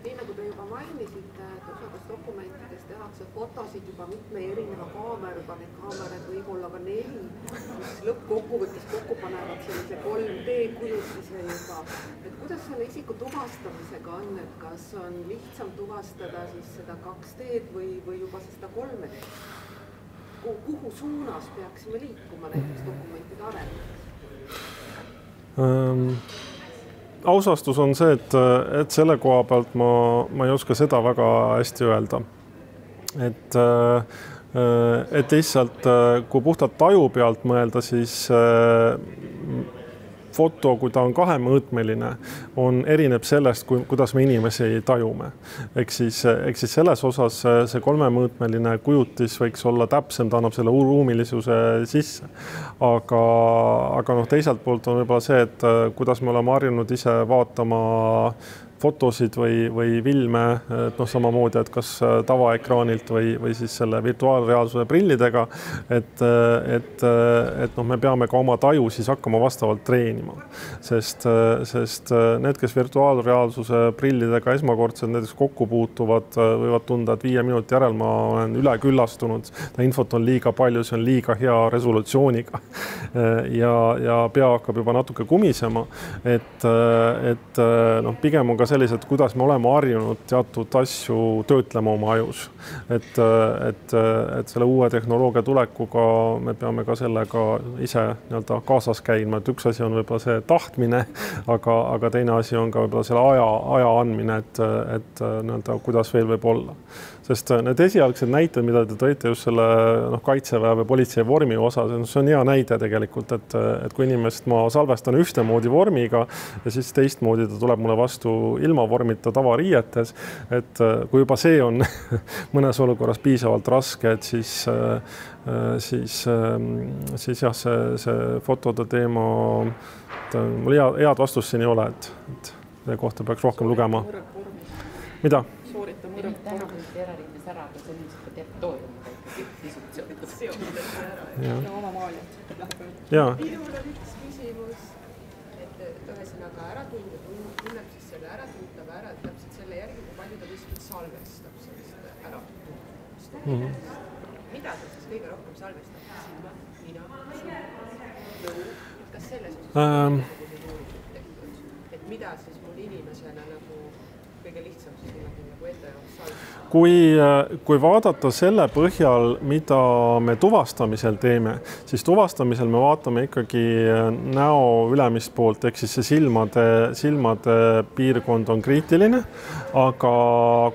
nii nagu te juba mainisite, et osades dokumentides tehakse fotosid juba mitme erineva kaameraga, need kaamerad võib olla ka 4, mis lõppkokkuvõttes kokku panevad sellise 3D kujutise juba. Et kuidas selle isiku tuvastamisega on, et kas on lihtsam tuvastada siis seda 2D või juba seda 3D? Kuhu suunas peaksime liikuma näiteks dokumentide arendamiseks? Ausastus on see, et selle koha pealt ma ei oska seda väga hästi öelda. Et lihtsalt kui puhtalt taju pealt mõelda, siis foto, kui ta on kahemõõtmeline, erineb sellest, kuidas me inimesi tajume. Ehk siis selles osas see kolmemõõtmeline kujutis võiks olla täpsem, ta annab selle ruumilisuse sisse. Aga noh, teiselt poolt on võib-olla see, et kuidas me oleme harjunud ise vaatama fotosid või filme, et noh, samamoodi, et kas tavaekraanilt või siis selle virtuaalreaalsuse prillidega, et noh, me peame ka oma taju siis hakkama vastavalt treenima. Sest need, kes virtuaalreaalsuse prillidega esmakordselt näiteks kokku puutuvad, võivad tunda, et 5 minuti järel ma olen üleküllastunud, infot on liiga palju, see on liiga hea resolutsiooniga ja pea hakkab juba natuke kumisema, et noh, pigem on ka sellised, kuidas me oleme harjunud teatud asju töötlema oma ajus. Et selle uue tehnoloogia tulekuga me peame ka sellega ise nii-öelda kaasas käima, et üks asi on võib-olla see tahtmine, aga teine asi on ka võib-olla selle aja andmine, et nii-öelda kuidas veel võib olla. Sest need esialgsed näited, mida te tõite just selle kaitseväe või politsei vormi osas, see on hea näide tegelikult, et kui inimest ma salvestan ühtemoodi vormiga ja siis teistmoodi ta tuleb mulle vastu ilma vormita tavariietes, et kui juba see on mõnes olukorras piisavalt raske, et siis jah, see fotode teema, mul head vastust siin ei ole, et selle kohta peaks rohkem lugema. Mida? Sooritama tänapäeval erariimes ära, aga see on ilmselt territooriumiga ikkagi seotud ja oma maaljad. Minul on üks küsimus, et ühesõnaga äratundja tunneb siis selle äratundava ära täpselt selle järgi, kui palju ta kuskilt salvestab sellist äratundvust. Mida ta siis kõige rohkem salvestab? Kas selles osas et mida siis mul inimesena nagu kõige lihtsam siis nagu ette salvestab? Kui vaadata selle põhjal, mida me tuvastamisel teeme, siis tuvastamisel me vaatame ikkagi näo ülemist poolt, ehk siis see silmade piirkond on kriitiline, aga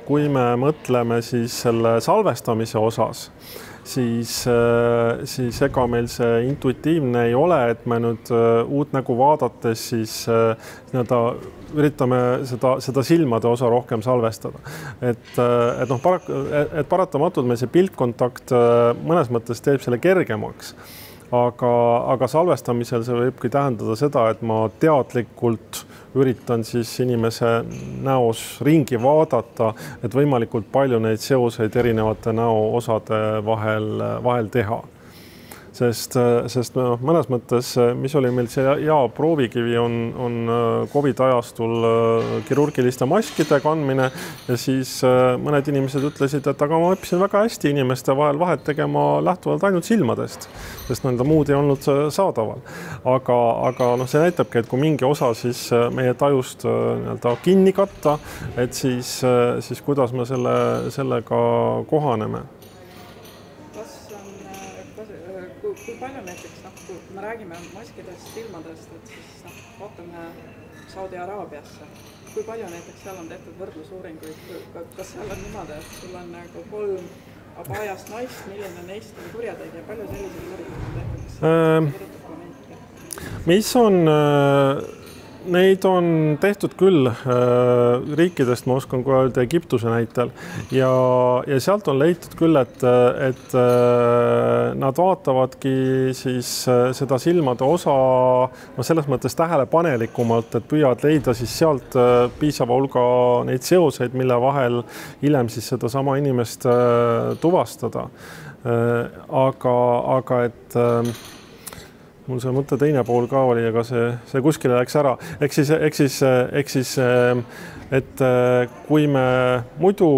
kui me mõtleme siis selle salvestamise osas, siis ega meil see intuitiivne ei ole, et me nüüd uut nägu vaadates siis üritame seda silmade osa rohkem salvestada. Et paratamatult meil see piltkontakt mõnes mõttes teeb selle kergemaks. Aga salvestamisel see võibki tähendada seda, et ma teadlikult üritan siis inimese näos ringi vaadata, et võimalikult palju neid seoseid erinevate näoosade vahel teha. Sest mõnes mõttes, mis oli meil see hea proovikivi, on COVID ajastul kirurgiliste maskide kandmine ja siis mõned inimesed ütlesid, et aga ma õppisin väga hästi inimeste vahel vahet tegema lähtuvalt ainult silmadest, sest muud ei olnud saadaval. Aga see näitabki, et kui mingi osa siis meie tajust kinni katta, et siis kuidas me sellega kohaneme. Kui palju näiteks, kui me räägime maskidest, silmadest, et siis vaatame Saudi Araabiasse, kui palju näiteks seal on tehtud võrdlusuuringuid, kas seal on niimoodi, et sul on nagu 3 abajast naist, milline neist on kurjategija, palju selliseid võrdlusi on tehtud? Mis on... Neid on tehtud küll riikidest, ma oskan kohe öelda Egiptuse näitel ja sealt on leitud küll, et nad vaatavadki siis seda silmade osa selles mõttes tähelepanelikumalt, et püüavad leida siis sealt piisava hulga neid seoseid, mille vahel hiljem siis seda sama inimest tuvastada. Aga et mul see mõte teine pool ka oli, aga see kuskile läks ära. Ehk siis, et kui me muidu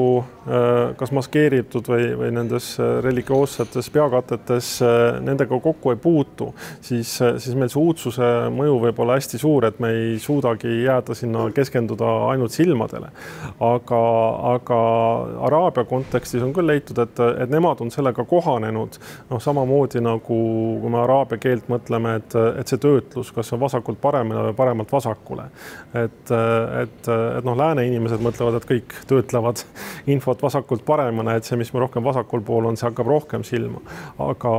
kas maskeeritud või nendes religioossetes peakatetes nendega kokku ei puutu, siis meil see uudsuse mõju võib olla hästi suur, et me ei suudagi jääda sinna keskenduda ainult silmadele. Aga Araabia kontekstis on küll leitud, et nemad on sellega kohanenud. Samamoodi nagu kui me araabia keelt mõtleme, et see töötlus, kas on vasakult paremale või paremalt vasakule. Et lääne inimesed mõtlevad, et kõik töötlevad infot vasakult paremana, et see, mis me rohkem vasakul pool on, see hakkab rohkem silma. Aga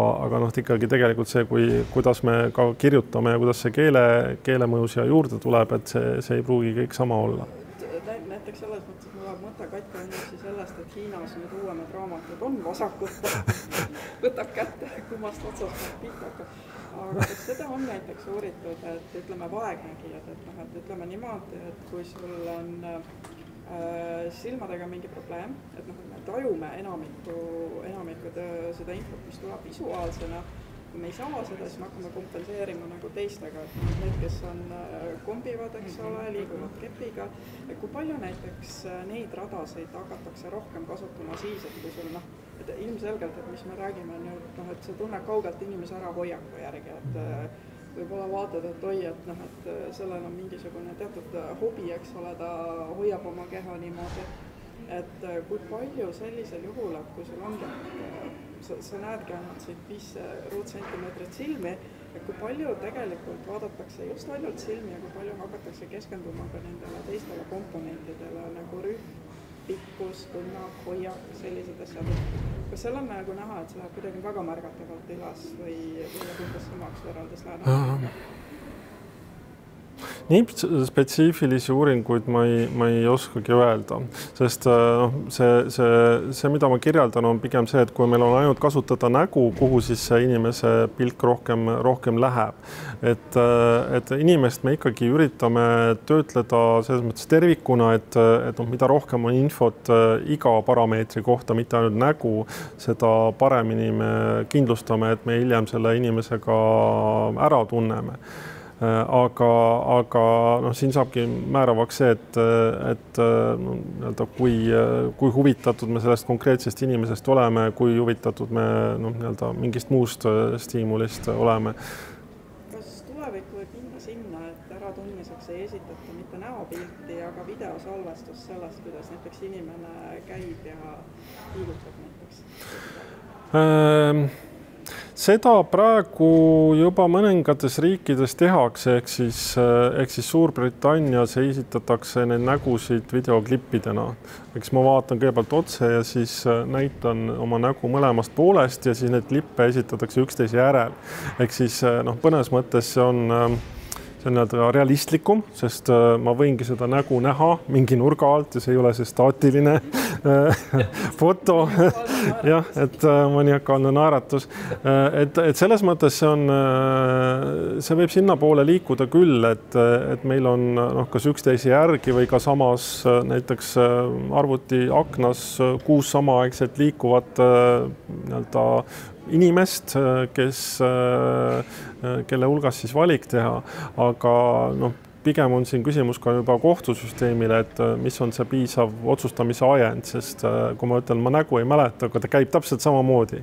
ikkagi tegelikult see, kuidas me ka kirjutame ja kuidas see keele mõju siia juurde tuleb, et see ei pruugi kõik sama olla. Näiteks selles mõttes, et mul mõte Katka õnnesi sellest, et Hiinas nüüd uuemad raamatud on vasakult, võtab kätte, kummast otsast pihta hakkab. Aga kas seda on näiteks uuritud, et ütleme vaegnägijad, et ütleme niimoodi, et kui sul on silmadega mingi probleem, et me tajume enamikku seda infot, mis tuleb visuaalsena, kui me ei saa seda, siis me hakkame kompenseerima nagu teistega, et need, kes on kombivad, eks ole, liiguvad kepiga, et kui palju näiteks neid radasid hakatakse rohkem kasutama siis, et kui sul et ilmselgelt, et mis me räägime nüüd, et sa tunned kaugelt inimese ära hoiaku järgi, et võib-olla vaatad, et oi, et sellel on mingisugune teatud hobi, eks ole, ta hoiab oma keha niimoodi, et kui palju sellisel juhul, et kui sul ongi, sa näedki ainult siit 5 ruutsentimeetrit silmi, et kui palju tegelikult vaadatakse just ainult silmi ja kui palju hakatakse keskenduma ka nendele teistele komponentidele nagu rühm, pikkus, kõnnak, hoiak, sellised asjad. Kas seal on nagu näha, et see läheb kuidagi väga märgatavalt üles või umbes samaks võrreldes lääne? Nii spetsiifilisi uuringuid ma ei oskagi öelda, sest see, mida ma kirjeldan, on pigem see, et kui meil on ainult kasutada nägu, kuhu siis see inimese pilk rohkem läheb. Et inimest me ikkagi üritame töötleda selles mõttes tervikuna, et mida rohkem on infot iga parameetri kohta, mitte ainult nägu, seda paremini me kindlustame, et me hiljem selle inimesega ära tunneme. Aga siin saabki määravaks see, et kui huvitatud me sellest konkreetsest inimesest oleme, kui huvitatud me mingist muust stiimulist oleme. Kas tulevik võib minna sinna, et äratundmiseks ei esitata mitte näopilti, aga videosalvestus sellest, kuidas näiteks inimene käib ja liigutab näiteks? Seda praegu juba mõningates riikides tehakse, ehk siis Suurbritannias esitatakse neid nägusid videoklippidena. Eks ma vaatan kõigepealt otse ja siis näitan oma nägu mõlemast poolest ja siis need klippe esitatakse üksteise järel. Ehk siis põnes mõttes see on realistlikum, sest ma võingi seda nägu näha mingi nurga alt ja see ei ole see staatiline foto. Jah, et maniakaalne naeratus. Et selles mõttes see võib sinna poole liikuda küll, et meil on kas üksteise järgi või ka samas näiteks arvuti aknas 6 samaaegselt liikuvat inimest, kelle hulgas siis valik teha, aga pigem on siin küsimus ka juba kohtusüsteemile, et mis on see piisav otsustamise ajend, sest kui ma ütlen, ma nägu ei mäleta, aga ta käib täpselt samamoodi.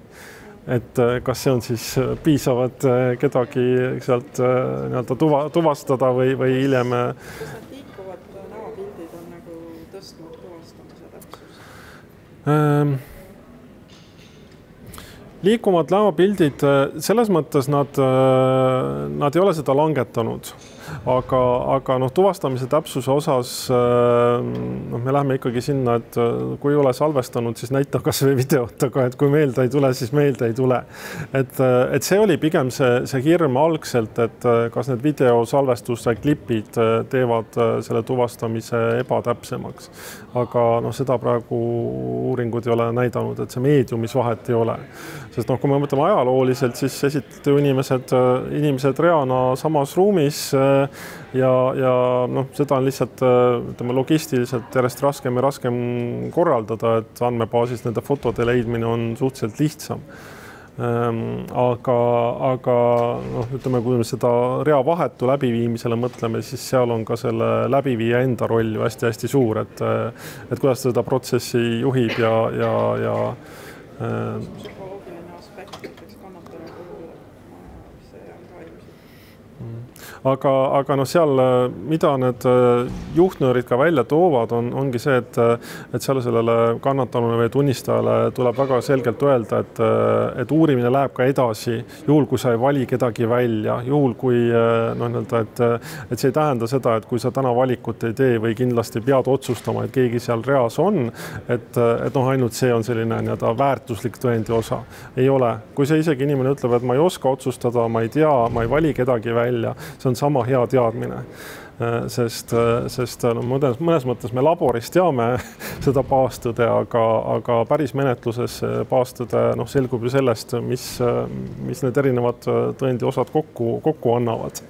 Et kas see on siis piisavad kedagi sealt tuvastada või hiljem. Kas need liikuvad näopildid on nagu tõstnud tuvastamise täpsust? Liikuvad näopildid, selles mõttes nad ei ole seda langetanud, aga tuvastamise täpsuse osas me läheme ikkagi sinna, et kui ei ole salvestanud, siis näita kas või videot, aga et kui meelde ei tule, siis meelde ei tule. Et see oli pigem see hirm algselt, et kas need videosalvestuse klipid teevad selle tuvastamise ebatäpsemaks. Aga seda praegu uuringud ei ole näidanud, et see meediumis vahet ei ole. Sest kui me mõtleme ajalooliselt, siis esitleti ju inimesed reana samas ruumis ja seda on lihtsalt logistiliselt järjest raskem ja raskem korraldada, et andmebaasis nende fotode leidmine on suhteliselt lihtsam. Aga kui me seda rea vahetu läbiviimisele mõtleme, siis seal on ka selle läbiviija enda roll ju hästi-hästi suur, et kuidas seda protsessi juhib ja psühholoogiline aspekt, näiteks kannatanu puhul, see on ka ilmselt. Aga seal, mida need juhtnöörid ka välja toovad, ongi see, et sellele kannatanule või tunnistajale tuleb väga selgelt öelda, et uurimine läheb ka edasi, juhul kui sa ei vali kedagi välja, juhul kui et see ei tähenda seda, et kui sa täna valikut ei tee või kindlasti pead otsustama, et keegi seal reas on, et ainult see on selline väärtuslik tõendi osa. Ei ole. Kui see isegi inimene ütleb, et ma ei oska otsustada, ma ei tea, ma ei vali kedagi välja, see on sama hea teadmine, sest mõnes mõttes me laboris teame seda baastõde, aga päris menetluses baastõde selgub ju sellest, mis need erinevad tõendi osad kokku annavad.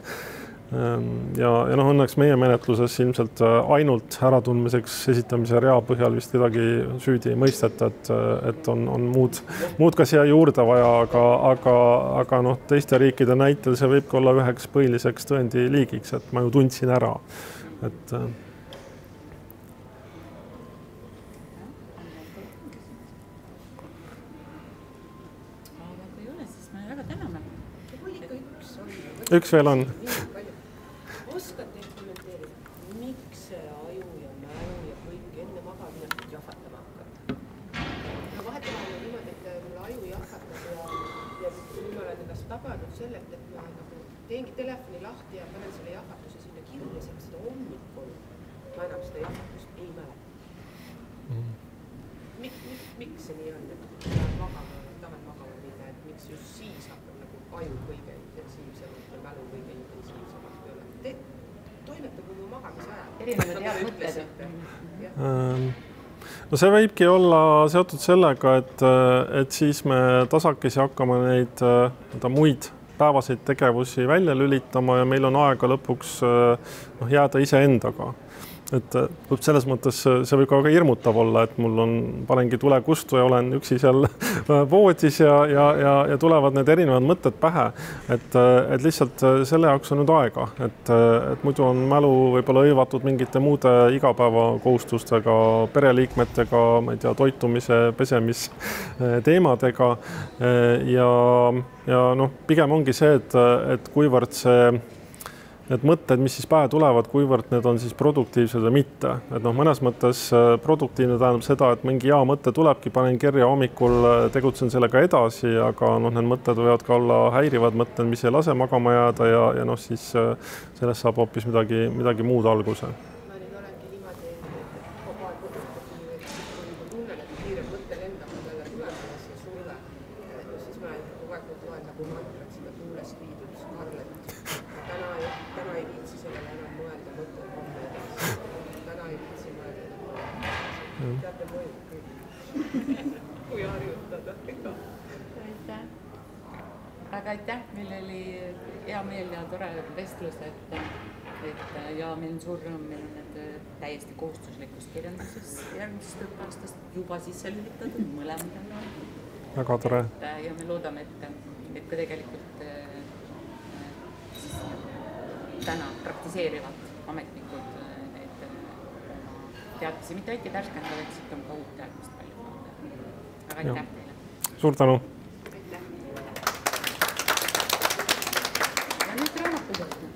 Ja õnneks meie menetluses ilmselt ainult äratundmiseks esitamise rea põhjal vist kedagi süüdi ei mõisteta, et on muud ka siia juurde vaja, aga teiste riikide näitel see võibki olla üheks põhiliseks tõendi liigiks, et ma ju tundsin ära. Üks veel on. Oskate kommenteerida, miks see aju ja mälu ja kõik enne magamine jahvatama hakkab? Vahetevahel on niimoodi, et mul aju jahvatab ja kui ma olen ennast tabanud sellelt, et ma teengi telefoni lahti ja panen selle jahvatuse sinna kirja, seda hommikul ma enam seda jahvatust ei mäleta. Miks see nii on, et tahan magama minna, et miks just siis hakkab nagu aju kõige intensiivsemalt ja mälu kõige intensiivsemalt peale? Toimetab mu magamise ajal. Erinevad head mõtted. No see võibki olla seotud sellega, et siis me tasakesi hakkame neid muid päevaseid tegevusi välja lülitama ja meil on aega lõpuks jääda iseendaga. Et selles mõttes see võib ka väga hirmutav olla, et mul panengi tulekustu ja olen üksi seal voodis ja tulevad need erinevad mõtted pähe. Et lihtsalt selle jaoks on nüüd aega, et muidu on mälu võib-olla õivatud mingite muude igapäevakohustustega, pereliikmetega, ma ei tea, toitumise, pesemis teemadega ja pigem ongi see, et kuivõrd see need mõtted, mis siis pähe tulevad, kuivõrd need on siis produktiivsed või mitte. Et noh, mõnes mõttes produktiivne tähendab seda, et mingi hea mõte tulebki, panen kirja hommikul, tegutsen sellega edasi, aga noh, need mõtted võivad ka olla häirivad mõtted, mis ei lase magama jääda ja noh, siis sellest saab hoopis midagi muud alguse. Ma nüüd olengi niimoodi, et kogu aeg kui tunnen, et kiire mõte lendab talle tulemas ja surve, siis ma kogu aeg loen nagu mantrat seda kuulest viidud Scarlett. Täna ei viitsi sellele enam mõelda, mõtled homme edasi. Täna ei viitsi mõelda. Teate mõjub kõik. Kui harjutada. Aitäh. Aga aitäh, meil oli hea meel ja tore vestlus, ja meil on suur rõõm, meil on need täiesti kohustuslikust kirjanduses järgmisest õppeaastast juba sisse lülitatud mõlemal. Väga tore. Ja me loodame, et ka tegelikult täna praktiseerivad ametnikud need teadmisi mitte ainult värskendavad, vaid siit on ka uut teadmist palju. Aga aitäh teile. Suur tänu. Aitäh. Ja nüüd raamatukogu.